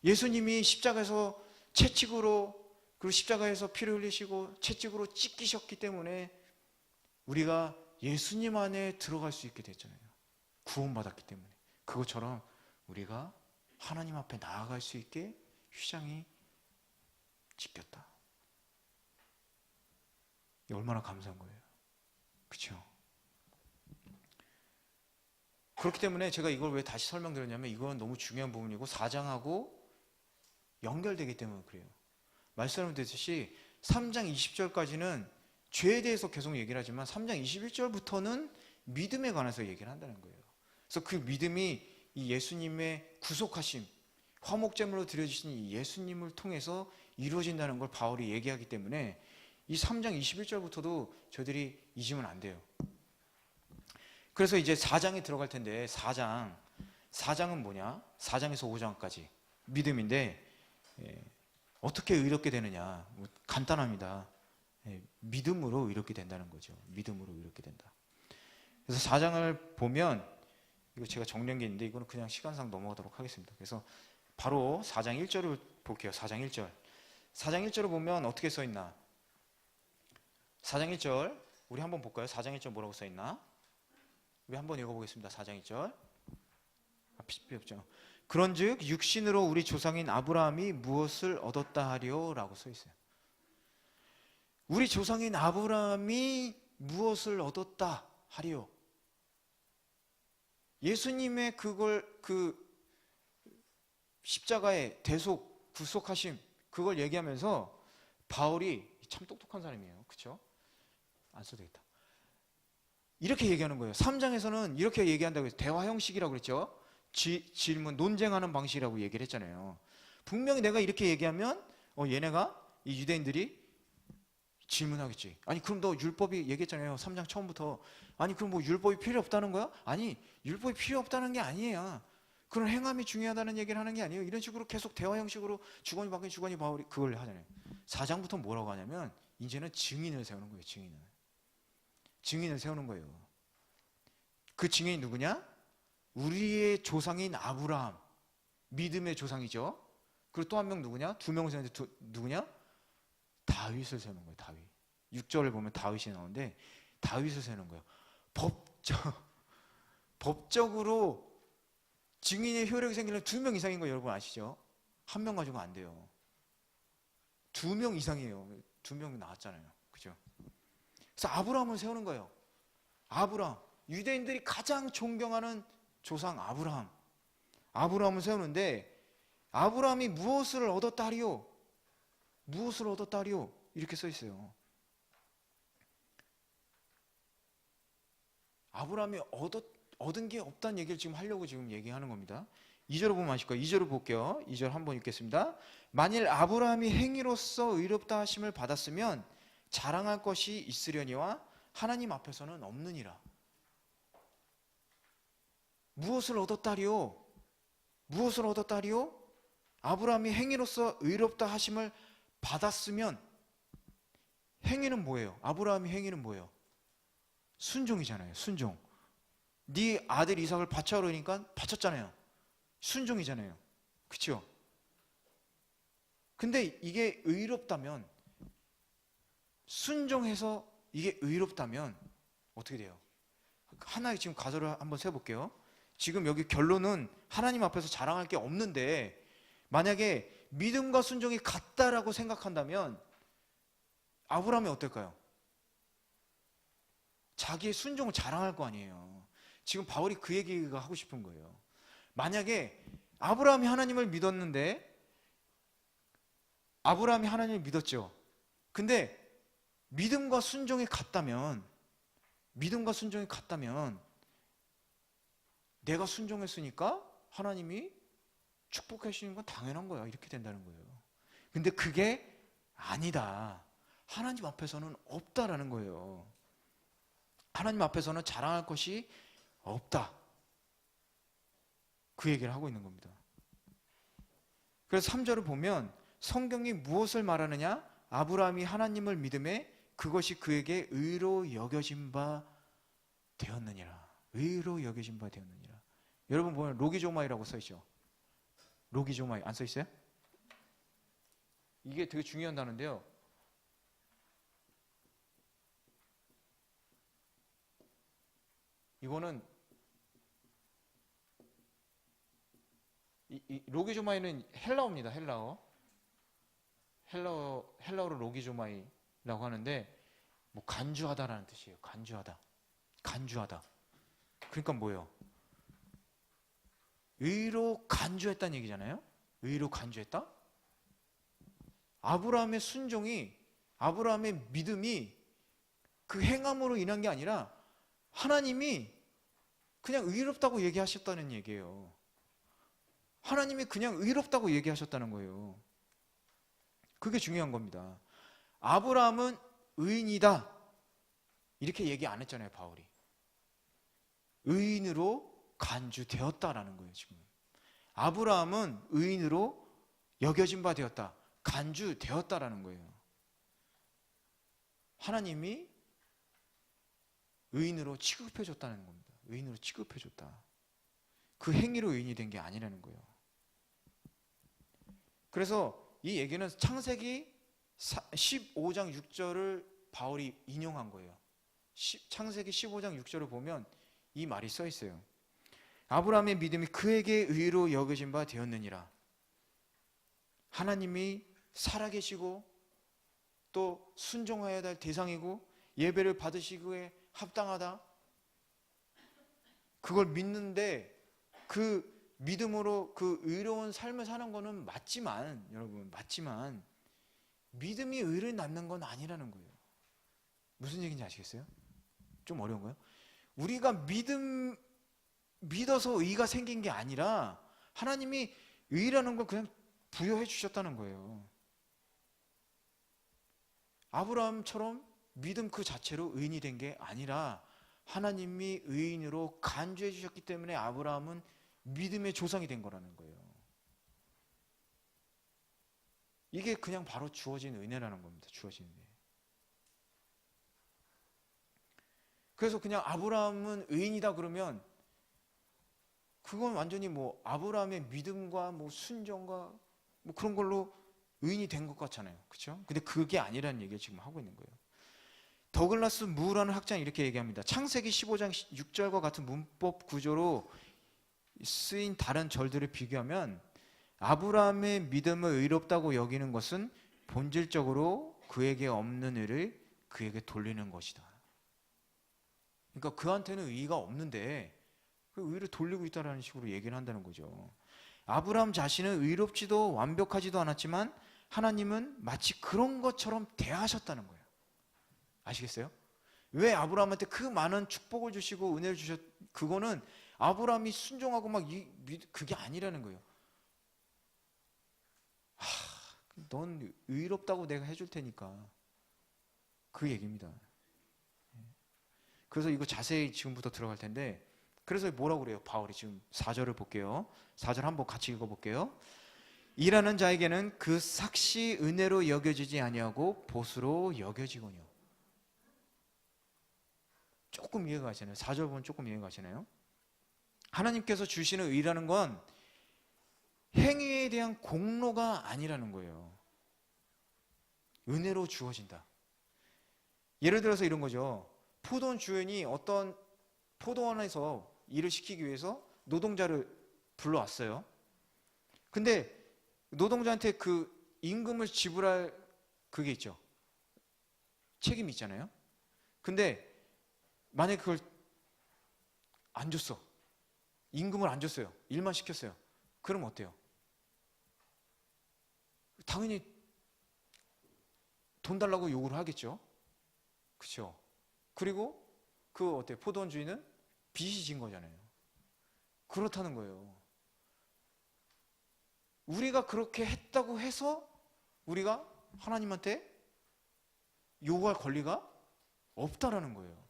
Speaker 1: 예수님이 십자가에서 채찍으로, 그리고 십자가에서 피를 흘리시고 채찍으로 찢기셨기 때문에 우리가 예수님 안에 들어갈 수 있게 됐잖아요. 구원받았기 때문에. 그것처럼 우리가 하나님 앞에 나아갈 수 있게 휘장이 찢겼다. 얼마나 감사한 거예요. 그렇죠? 그렇기 때문에 제가 이걸 왜 다시 설명드렸냐면 이건 너무 중요한 부분이고 4장하고 연결되기 때문에 그래요. 말씀드렸듯이 3장 20절까지는 죄에 대해서 계속 얘기를 하지만 3장 21절부터는 믿음에 관해서 얘기를 한다는 거예요. 그래서 그 믿음이 이 예수님의 구속하심, 화목제물로 드려주신 이 예수님을 통해서 이루어진다는 걸 바울이 얘기하기 때문에 이 3장 21절부터도 저희들이 잊으면 안 돼요. 그래서 이제 4장에 들어갈 텐데 4장은 뭐냐? 4장에서 5장까지 믿음인데 어떻게 의롭게 되느냐? 간단합니다. 믿음으로 의롭게 된다는 거죠. 믿음으로 의롭게 된다. 그래서 4장을 보면 이거 제가 정리한 게 있는데 이거는 그냥 시간상 넘어가도록 하겠습니다. 그래서 바로 4장 1절을 볼게요. 4장 1절. 4장 1절을 보면 어떻게 써 있나? 4장 1절 우리 한번 볼까요? 4장 1절 뭐라고 써 있나? 우리 한번 읽어보겠습니다. 4장 1절. 필요 없죠. 그런즉 육신으로 우리 조상인 아브라함이 무엇을 얻었다 하리요? 라고 써 있어요. 우리 조상인 아브라함이 무엇을 얻었다 하리요? 예수님의 그 십자가의 대속, 구속하심 그걸 얘기하면서 바울이 참 똑똑한 사람이에요. 그렇죠? 안 써도 되겠다. 이렇게 얘기하는 거예요. 3장에서는 이렇게 얘기한다고 해서 대화 형식이라고 그랬죠. 질문, 논쟁하는 방식이라고 얘기를 했잖아요. 분명히 내가 이렇게 얘기하면 얘네가 이 유대인들이 질문하겠지. 아니 그럼 너 율법이 얘기했잖아요. 3장 처음부터. 아니 그럼 뭐 율법이 필요 없다는 거야? 아니 율법이 필요 없다는 게 아니에요. 그런 행함이 중요하다는 얘기를 하는 게 아니에요. 이런 식으로 계속 대화 형식으로 주거니 받거니 주거니 바울이 그걸 하잖아요. 4장부터 뭐라고 하냐면 이제는 증인을 세우는 거예요. 증인을 세우는 거예요. 그 증인이 누구냐? 우리의 조상인 아브라함, 믿음의 조상이죠. 그리고 또 한 명 누구냐? 두 명을 세우는데 누구냐? 다윗을 세우는 거예요. 다윗. 6절을 보면 다윗이 나오는데 다윗을 세우는 거예요. 법적으로 증인의 효력이 생기려면 2명 이상인 거 여러분 아시죠? 1명 가지고 안 돼요. 2명 이상이에요. 2명 나왔잖아요. 그죠? 그래서 아브라함을 세우는 거예요. 아브라함. 유대인들이 가장 존경하는 조상 아브라함을 세우는데, 아브라함이 무엇을 얻었다리요? 무엇을 얻었다리요? 이렇게 써 있어요. 아브라함이 얻은 게 없다는 얘기를 지금 하려고 지금 얘기하는 겁니다. 2절을 보면 아실 거예요. 2절을 볼게요. 2절 한번 읽겠습니다. 만일 아브라함이 행위로서 의롭다 하심을 받았으면 자랑할 것이 있으려니와 하나님 앞에서는 없느니라. 무엇을 얻었다리요? 무엇을 얻었다리요? 아브라함이 행위로서 의롭다 하심을 받았으면, 행위는 뭐예요? 아브라함이 행위는 뭐예요? 순종이잖아요. 순종. 네 아들 이삭을 바쳐 그러니까 바쳤잖아요. 순종이잖아요. 그렇죠? 근데 이게 의롭다면, 순종해서 이게 의롭다면 어떻게 돼요? 하나의 지금 가설을 한번 세볼게요. 지금 여기 결론은 하나님 앞에서 자랑할 게 없는데, 만약에 믿음과 순종이 같다라고 생각한다면 아브라함이 어떨까요? 자기의 순종을 자랑할 거 아니에요. 지금 바울이 그 얘기가 하고 싶은 거예요. 만약에 아브라함이 하나님을 믿었는데, 아브라함이 하나님을 믿었죠. 근데 믿음과 순종이 같다면 내가 순종했으니까 하나님이 축복해 주시는 건 당연한 거야. 이렇게 된다는 거예요. 근데 그게 아니다. 하나님 앞에서는 없다라는 거예요. 하나님 앞에서는 자랑할 것이 없다. 그 얘기를 하고 있는 겁니다. 그래서 3절을 보면 성경이 무엇을 말하느냐? 아브라함이 하나님을 믿음에 그것이 그에게 의로 여겨진 바 되었느니라. 의로 여겨진 바 되었느니라. 여러분 보면 로기조마이라고 써있죠. 로기조마이 안 써있어요? 이게 되게 중요한 단어인데요. 이거는 이 로기조마이는 헬라어입니다. 헬라어로 로기조마이라고 하는데, 뭐 간주하다라는 뜻이에요. 간주하다. 그러니까 뭐예요? 의로 간주했다는 얘기잖아요. 의로 간주했다? 아브라함의 순종이, 아브라함의 믿음이 그 행함으로 인한 게 아니라 하나님이 그냥 의롭다고 얘기하셨다는 얘기예요. 하나님이 그냥 의롭다고 얘기하셨다는 거예요. 그게 중요한 겁니다. 아브라함은 의인이다 이렇게 얘기 안 했잖아요, 바울이. 의인으로 간주되었다라는 거예요, 지금. 아브라함은 의인으로 여겨진 바 되었다, 간주되었다라는 거예요. 하나님이 의인으로 취급해줬다는 겁니다. 의인으로 취급해줬다. 그 행위로 의인이 된 게 아니라는 거예요. 그래서 이 얘기는 창세기 15장 6절을 바울이 인용한 거예요. 창세기 15장 6절을 보면 이 말이 써 있어요. 아브라함의 믿음이 그에게 의로 여겨진 바 되었느니라. 하나님이 살아계시고 또 순종해야 될 대상이고 예배를 받으시기에 합당하다, 그걸 믿는데 그 믿음으로 그 의로운 삶을 사는 거는 맞지만, 여러분, 맞지만 믿음이 의를 낳는 건 아니라는 거예요. 무슨 얘기인지 아시겠어요? 좀 어려운 거예요? 우리가 믿어서 의가 생긴 게 아니라 하나님이 의라는 걸 그냥 부여해 주셨다는 거예요. 아브라함처럼 믿음 그 자체로 의인이 된 게 아니라 하나님이 의인으로 간주해 주셨기 때문에 아브라함은 믿음의 조상이 된 거라는 거예요. 이게 그냥 바로 주어진 은혜라는 겁니다. 주어진 은혜. 그래서 그냥 아브라함은 의인이다 그러면 그건 완전히 뭐 아브라함의 믿음과 뭐 순종과 뭐 그런 걸로 의인이 된 것 같잖아요. 그렇죠? 근데 그게 아니라는 얘기를 지금 하고 있는 거예요. 더글라스 무라는 학자는 이렇게 얘기합니다. 창세기 15장 6절과 같은 문법 구조로 쓰인 다른 절들을 비교하면 아브라함의 믿음을 의롭다고 여기는 것은 본질적으로 그에게 없는 의를 그에게 돌리는 것이다. 그러니까 그한테는 의의가 없는데 그 의의를 돌리고 있다라는 식으로 얘기를 한다는 거죠. 아브라함 자신은 의롭지도 완벽하지도 않았지만 하나님은 마치 그런 것처럼 대하셨다는 거예요. 아시겠어요? 왜 아브라함한테 그 많은 축복을 주시고 은혜를 주셨, 그거는 아브라함이 순종하고 그게 아니라는 거예요. 넌 의롭다고 내가 해줄 테니까, 그 얘기입니다. 그래서 이거 자세히 지금부터 들어갈 텐데, 그래서 뭐라고 그래요? 바울이 지금 4절을 볼게요. 4절 한번 같이 읽어볼게요. 일하는 자에게는 그 삭시 은혜로 여겨지지 아니하고 보수로 여겨지군요. 조금 이해가 가시나요? 4절 보면 조금 이해가 가시나요? 하나님께서 주시는 의라는 건 행위에 대한 공로가 아니라는 거예요. 은혜로 주어진다. 예를 들어서 이런 거죠. 포도원 주인이 어떤 포도원에서 일을 시키기 위해서 노동자를 불러왔어요. 근데 노동자한테 그 임금을 지불할 그게 있죠. 책임이 있잖아요. 근데 만약에 그걸 안 줬어. 임금을 안 줬어요. 일만 시켰어요. 그럼 어때요? 당연히 돈 달라고 요구를 하겠죠. 그렇죠? 그리고 그 어때요? 포도원 주인은 빚이 진 거잖아요. 그렇다는 거예요. 우리가 그렇게 했다고 해서 우리가 하나님한테 요구할 권리가 없다라는 거예요.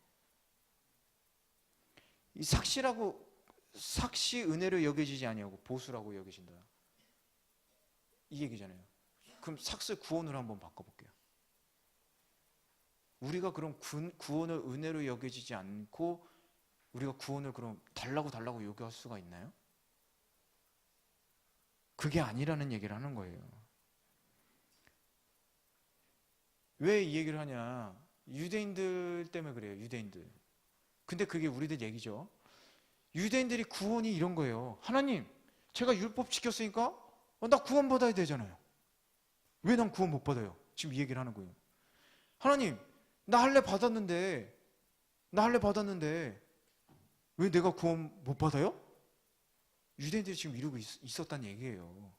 Speaker 1: 이 삭시 은혜로 여겨지지 아니하고 보수라고 여겨진다. 이 얘기잖아요. 그럼 삭스 구원으로 한번 바꿔볼게요. 우리가 그럼 구원을 은혜로 여겨지지 않고 우리가 구원을 그럼 달라고 요구할 수가 있나요? 그게 아니라는 얘기를 하는 거예요. 왜 이 얘기를 하냐? 유대인들 때문에 그래요. 유대인들. 근데 그게 우리들 얘기죠. 유대인들이 구원이 이런 거예요. 하나님, 제가 율법 지켰으니까 나 구원 받아야 되잖아요. 왜 난 구원 못 받아요? 지금 이 얘기를 하는 거예요. 하나님, 나 할례 받았는데 왜 내가 구원 못 받아요? 유대인들이 지금 이러고 있었다는 얘기예요.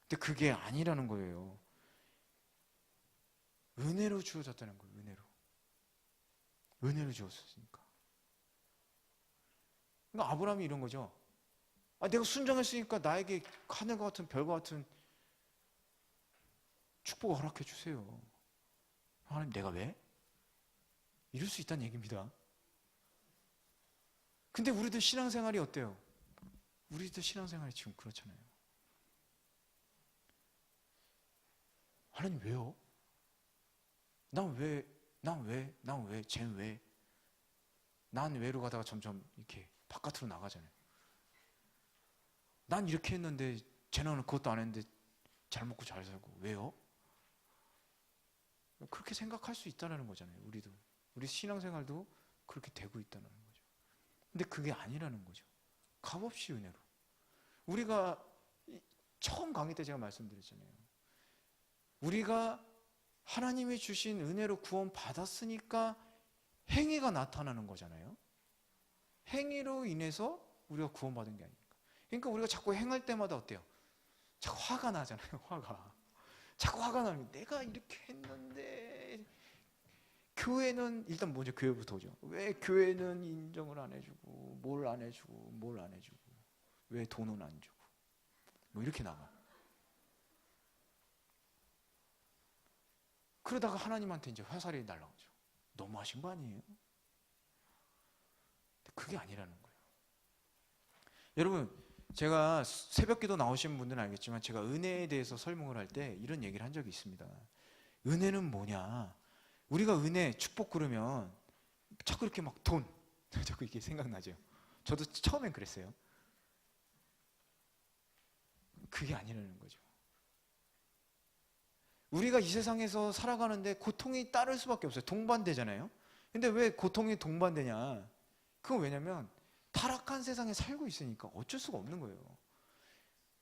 Speaker 1: 근데 그게 아니라는 거예요. 은혜로 주어졌다는 거예요. 은혜로 주었으니까. 그러니까 아브라함이 이런 거죠. 내가 순종했으니까 나에게 하늘과 같은 별과 같은 축복을 허락해 주세요. 하나님, 내가 왜? 이럴 수 있다는 얘기입니다. 근데 우리들 신앙생활이 어때요? 우리들 신앙생활이 지금 그렇잖아요. 하나님 왜요? 난 왜? 쟤는 왜? 난 왜로 가다가 점점 이렇게 바깥으로 나가잖아요. 난 이렇게 했는데 쟤는 그것도 안 했는데 잘 먹고 잘 살고 왜요? 그렇게 생각할 수 있다는 거잖아요. 우리 신앙생활도 그렇게 되고 있다는 거죠. 근데 그게 아니라는 거죠. 값없이 은혜로. 우리가 처음 강의 때 제가 말씀드렸잖아요. 우리가 하나님이 주신 은혜로 구원 받았으니까 행위가 나타나는 거잖아요. 행위로 인해서 우리가 구원받은 게 아닙니까? 그러니까 우리가 자꾸 행할 때마다 어때요? 자꾸 화가 나잖아요. 자꾸 화가 나면 내가 이렇게 했는데 교회는 일단 먼저 교회부터 오죠. 왜 교회는 인정을 안 해주고 뭘 안 해주고 왜 돈은 안 주고 뭐 이렇게 나가. 그러다가 하나님한테 이제 화살이 날라오죠. 너무하신 거 아니에요? 그게 아니라는 거예요. 여러분, 제가 새벽기도 나오신 분들은 알겠지만 제가 은혜에 대해서 설명을 할 때 이런 얘기를 한 적이 있습니다. 은혜는 뭐냐? 우리가 은혜, 축복 그러면 자꾸 이렇게 막 돈, 자꾸 이렇게 생각나죠. 저도 처음엔 그랬어요. 그게 아니라는 거죠. 우리가 이 세상에서 살아가는데 고통이 따를 수밖에 없어요. 동반되잖아요. 근데 왜 고통이 동반되냐? 그건 왜냐면 타락한 세상에 살고 있으니까 어쩔 수가 없는 거예요.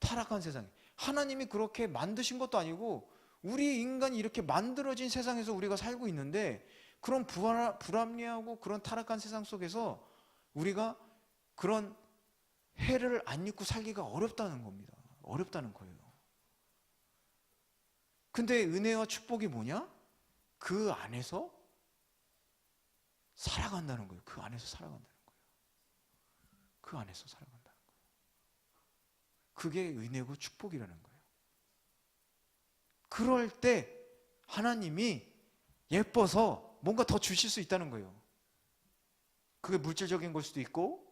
Speaker 1: 타락한 세상에. 하나님이 그렇게 만드신 것도 아니고 우리 인간이 이렇게 만들어진 세상에서 우리가 살고 있는데 그런 불합리하고 그런 타락한 세상 속에서 우리가 그런 해를 안 입고 살기가 어렵다는 겁니다. 어렵다는 거예요. 근데 은혜와 축복이 뭐냐? 그 안에서 살아간다는 거예요. 그 안에서 살아간다는 거예요. 그 안에서 살아간다는 거예요. 그게 은혜고 축복이라는 거예요. 그럴 때 하나님이 예뻐서 뭔가 더 주실 수 있다는 거예요. 그게 물질적인 걸 수도 있고,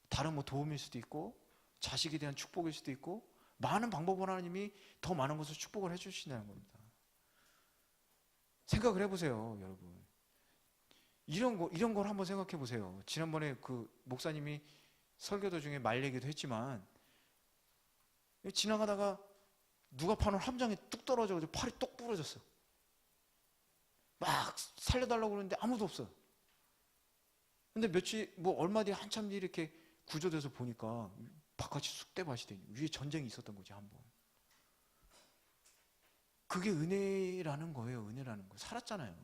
Speaker 1: 다른 뭐 도움일 수도 있고, 자식에 대한 축복일 수도 있고, 많은 방법으로 하나님이 더 많은 것을 축복을 해주신다는 겁니다. 생각을 해보세요, 여러분. 이런 걸 한번 생각해 보세요. 지난번에 그 목사님이 설교 도중에 말 얘기도 했지만, 지나가다가 누가 파는 함장이 뚝 떨어져가지고 팔이 똑 부러졌어요. 막 살려달라고 그러는데 아무도 없어요. 근데 얼마 뒤에 한참 뒤에 이렇게 구조돼서 보니까 바깥이 쑥대밭이 되니 위에 전쟁이 있었던 거지, 한 번. 그게 은혜라는 거예요. 은혜라는 거예요. 살았잖아요.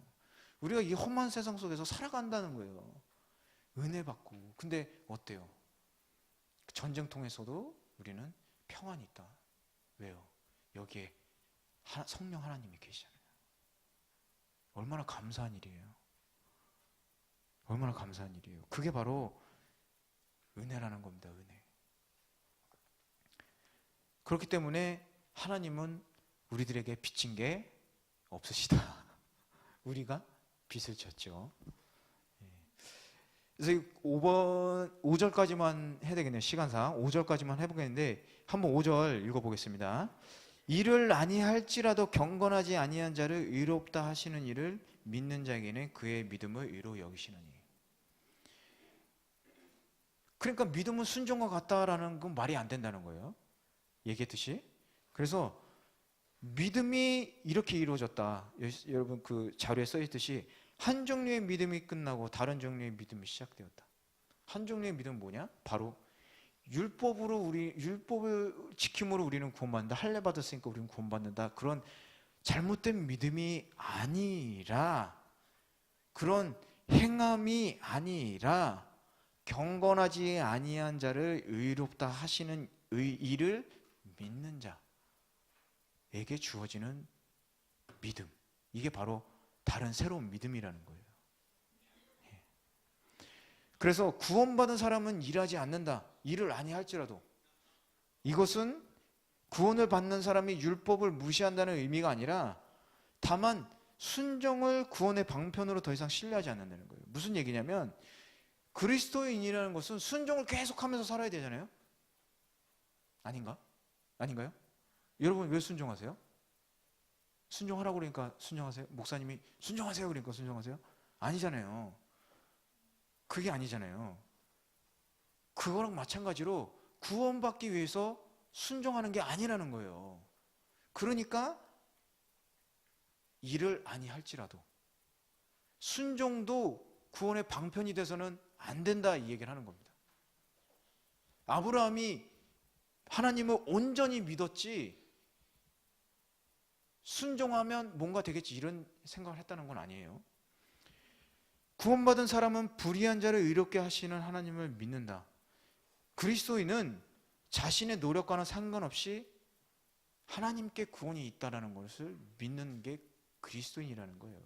Speaker 1: 우리가 이 험한 세상 속에서 살아간다는 거예요. 은혜 받고. 근데 어때요? 전쟁통에서도 우리는 평안이 있다. 왜요? 여기에 성령 하나님이 계시잖아요. 얼마나 감사한 일이에요. 얼마나 감사한 일이에요. 그게 바로 은혜라는 겁니다. 은혜. 그렇기 때문에 하나님은 우리들에게 빚진 게 없으시다. 우리가 빚을 졌죠. 그래서 5절까지만 해야 되겠네요. 시간상 5절까지만 해보겠는데 한번 5절 읽어보겠습니다. 이를 아니할지라도 경건하지 아니한 자를 의롭다 하시는 이를 믿는 자에게는 그의 믿음을 의로 여기시느니. 그러니까 믿음은 순종과 같다라는 건 말이 안 된다는 거예요. 얘기했듯이. 그래서 믿음이 이렇게 이루어졌다. 여러분 그 자료에 써 있듯이 한 종류의 믿음이 끝나고 다른 종류의 믿음이 시작되었다. 한 종류의 믿음은 뭐냐? 바로 율법을 지킴으로 우리는 구원받는다. 할례 받았으니까 우리는 구원받는다. 그런 잘못된 믿음이 아니라, 그런 행함이 아니라 경건하지 아니한 자를 의롭다 하시는 이를 믿는 자에게 주어지는 믿음. 이게 바로 다른 새로운 믿음이라는 거예요. 그래서 구원받은 사람은 일하지 않는다. 일을 아니할지라도. 이것은 구원을 받는 사람이 율법을 무시한다는 의미가 아니라 다만 순종을 구원의 방편으로 더 이상 신뢰하지 않는다는 거예요. 무슨 얘기냐면 그리스도인이라는 것은 순종을 계속하면서 살아야 되잖아요. 아닌가요? 여러분 왜 순종하세요? 순종하라고 그러니까 순종하세요? 목사님이 순종하세요 그러니까 순종하세요? 아니잖아요. 그게 아니잖아요. 그거랑 마찬가지로 구원받기 위해서 순종하는 게 아니라는 거예요. 그러니까 일을 아니할지라도 순종도 구원의 방편이 돼서는 안 된다, 이 얘기를 하는 겁니다. 아브라함이 하나님을 온전히 믿었지 순종하면 뭔가 되겠지 이런 생각을 했다는 건 아니에요. 구원받은 사람은 불의한 자를 의롭게 하시는 하나님을 믿는다. 그리스도인은 자신의 노력과는 상관없이 하나님께 구원이 있다는 것을 믿는 게 그리스도인이라는 거예요.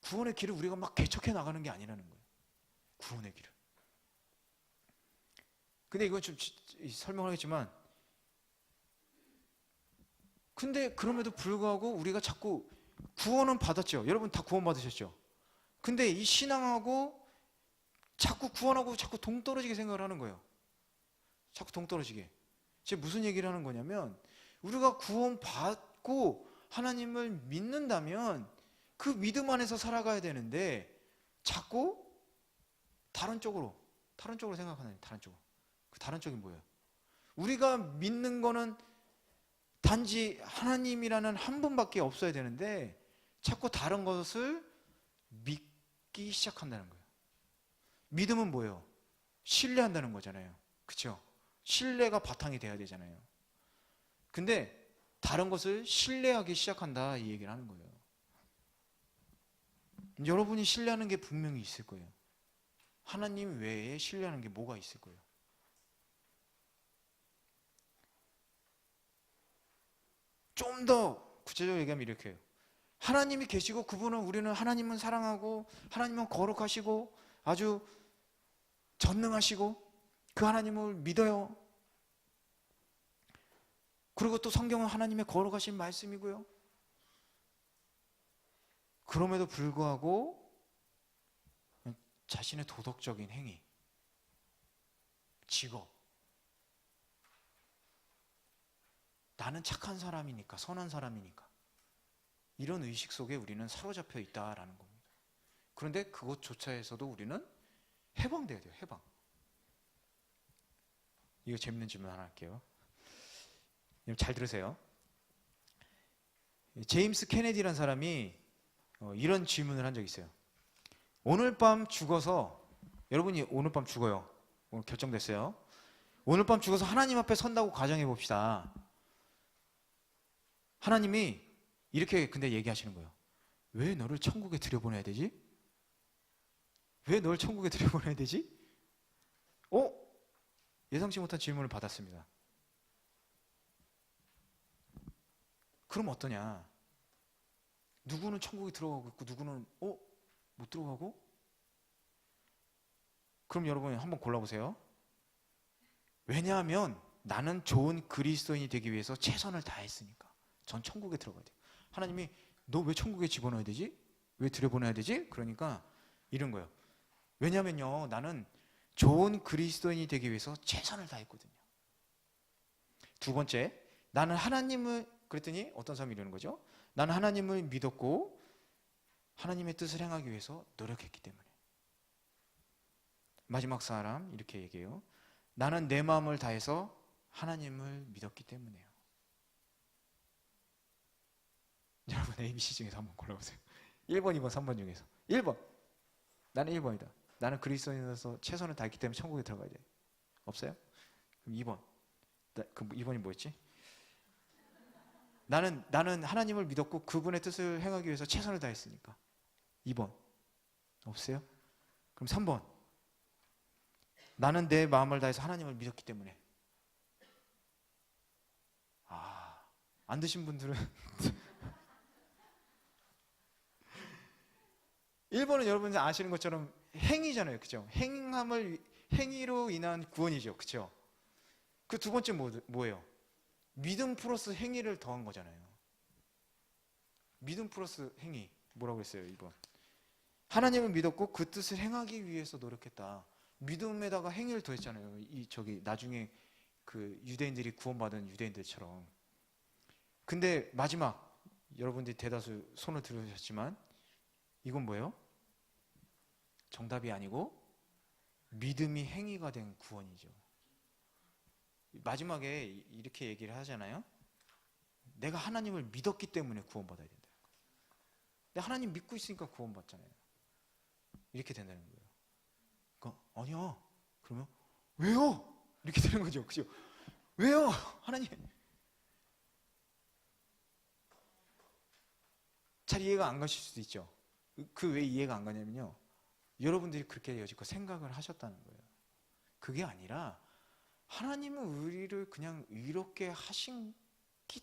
Speaker 1: 구원의 길을 우리가 막 개척해 나가는 게 아니라는 거예요. 구원의 길을. 근데 이건 좀 설명을 하겠지만, 근데 그럼에도 불구하고 우리가 자꾸 구원은 받았죠. 여러분 다 구원 받으셨죠? 근데 이 신앙하고 자꾸 구원하고 자꾸 동떨어지게 생각을 하는 거예요. 자꾸 동떨어지게. 지금 무슨 얘기를 하는 거냐면, 우리가 구원 받고 하나님을 믿는다면 그 믿음 안에서 살아가야 되는데 자꾸 다른 쪽으로 생각하는, 다른 쪽으로. 그 다른 쪽이 뭐예요? 우리가 믿는 거는 단지 하나님이라는 한 분밖에 없어야 되는데 자꾸 다른 것을 믿기 시작한다는 거예요. 믿음은 뭐예요? 신뢰한다는 거잖아요. 그렇죠? 신뢰가 바탕이 돼야 되잖아요. 근데 다른 것을 신뢰하기 시작한다, 이 얘기를 하는 거예요. 여러분이 신뢰하는 게 분명히 있을 거예요. 하나님 외에 신뢰하는 게 뭐가 있을 거예요. 좀 더 구체적으로 얘기하면 이렇게 해요. 하나님이 계시고 우리는 하나님은 사랑하고 하나님은 거룩하시고 아주 전능하시고 그 하나님을 믿어요. 그리고 또 성경은 하나님의 거룩하신 말씀이고요. 그럼에도 불구하고 자신의 도덕적인 행위, 직업, 나는 착한 사람이니까, 선한 사람이니까 이런 의식 속에 우리는 사로잡혀 있다라는 겁니다. 그런데 그것조차에서도 우리는 해방돼야 돼요. 해방. 이거 재밌는 질문 하나 할게요. 잘 들으세요. 제임스 케네디라는 사람이 이런 질문을 한 적이 있어요. 오늘 밤 죽어서, 여러분이 오늘 밤 죽어요. 오늘 결정됐어요. 오늘 밤 죽어서 하나님 앞에 선다고 가정해 봅시다. 하나님이 이렇게 근데 얘기하시는 거예요. 왜 너를 천국에 들여보내야 되지? 왜 널 천국에 들여보내야 되지? 예상치 못한 질문을 받았습니다. 그럼 어떠냐? 누구는 천국에 들어가고 있고 누구는 못 들어가고? 그럼 여러분 한번 골라보세요. 왜냐하면 나는 좋은 그리스도인이 되기 위해서 최선을 다했으니까 전 천국에 들어가야 돼요. 하나님이 너 왜 천국에 집어넣어야 되지? 왜 들여보내야 되지? 그러니까 이런 거예요. 왜냐하면요, 나는 좋은 그리스도인이 되기 위해서 최선을 다했거든요. 두 번째, 나는 하나님을, 그랬더니 어떤 사람이 이러는 거죠? 나는 하나님을 믿었고 하나님의 뜻을 행하기 위해서 노력했기 때문에. 마지막 사람 이렇게 얘기해요. 나는 내 마음을 다해서 하나님을 믿었기 때문에요. 여러분 ABC 중에서 한번 골라보세요. 1번, 2번, 3번 중에서 1번. 나는 1번이다. 나는 그리스도인으로서 최선을 다했기 때문에 천국에 들어가야 돼. 없어요? 그럼 2번. 그 2번이 뭐였지? 나는 하나님을 믿었고 그분의 뜻을 행하기 위해서 최선을 다했으니까. 2번. 없어요? 그럼 3번. 나는 내 마음을 다해서 하나님을 믿었기 때문에. 안 드신 분들은 1번은 여러분들 아시는 것처럼 행위잖아요. 그죠? 행위로 인한 구원이죠. 그죠? 그 두 번째 뭐예요? 믿음 플러스 행위를 더한 거잖아요. 믿음 플러스 행위. 뭐라고 했어요? 2번. 하나님을 믿었고 그 뜻을 행하기 위해서 노력했다. 믿음에다가 행위를 더했잖아요. 나중에 그 유대인들이 구원받은 유대인들처럼. 근데 마지막, 여러분들이 대다수 손을 들으셨지만 이건 뭐예요? 정답이 아니고 믿음이 행위가 된 구원이죠. 마지막에 이렇게 얘기를 하잖아요. 내가 하나님을 믿었기 때문에 구원받아야 된다. 내가 하나님 믿고 있으니까 구원받잖아요. 이렇게 된다는 거예요. 그러니까 아니야. 그러면 왜요? 이렇게 되는 거죠. 그죠? 왜요? 하나님. 잘 이해가 안 가실 수도 있죠. 그 왜 이해가 안 가냐면요. 여러분들이 그렇게 여지껏 생각을 하셨다는 거예요. 그게 아니라 하나님은 우리를 그냥 의롭게 하시기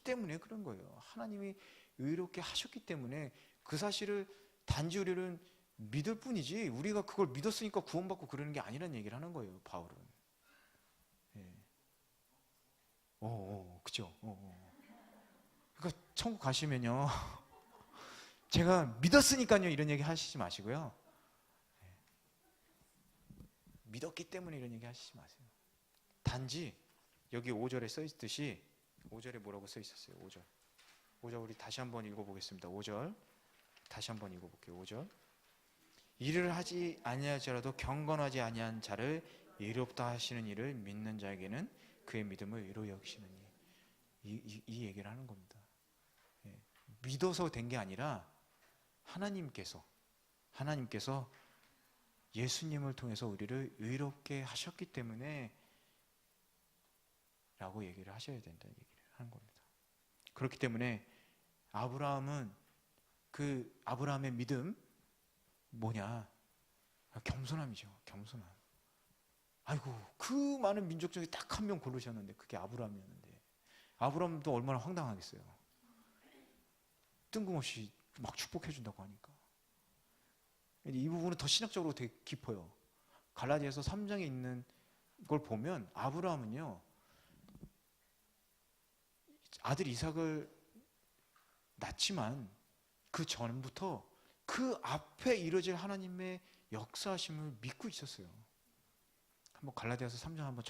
Speaker 1: 때문에 그런 거예요. 하나님이 의롭게 하셨기 때문에 그 사실을 단지 우리는 믿을 뿐이지 우리가 그걸 믿었으니까 구원받고 그러는 게 아니라는 얘기를 하는 거예요. 바울은. 예. 그죠? 그러니까 천국 가시면요. 제가 믿었으니까요 이런 얘기 하시지 마시고요. 믿었기 때문에 이런 얘기 하시지 마세요. 단지 여기 5절에 써 있듯이 5절에 뭐라고 써 있었어요? 5절 우리 다시 한번 읽어보겠습니다. 5절 다시 한번 읽어볼게요. 5절 일을 하지 아니할지라도 경건하지 아니한 자를 의롭다 하시는 이를 믿는 자에게는 그의 믿음을 의로 여기시느니 이 얘기를 하는 겁니다. 믿어서 된 게 아니라 하나님께서 예수님을 통해서 우리를 의롭게 하셨기 때문에 라고 얘기를 하셔야 된다는 얘기를 하는 겁니다. 그렇기 때문에 아브라함의 믿음, 뭐냐? 겸손함이죠. 겸손함. 아이고, 그 많은 민족 중에 딱 한 명 고르셨는데 그게 아브라함이었는데, 아브라함도 얼마나 황당하겠어요. 뜬금없이 막 축복해 준다고 하니까. 이 부분은 더 신학적으로 되게 깊어요. 갈라디아서 3장에 있는 걸 보면 아브라함은요, 아들 이삭을 낳지만 그 전부터 그 앞에 이루어질 하나님의 역사하심을 믿고 있었어요. 한번 갈라디아서 3장 한번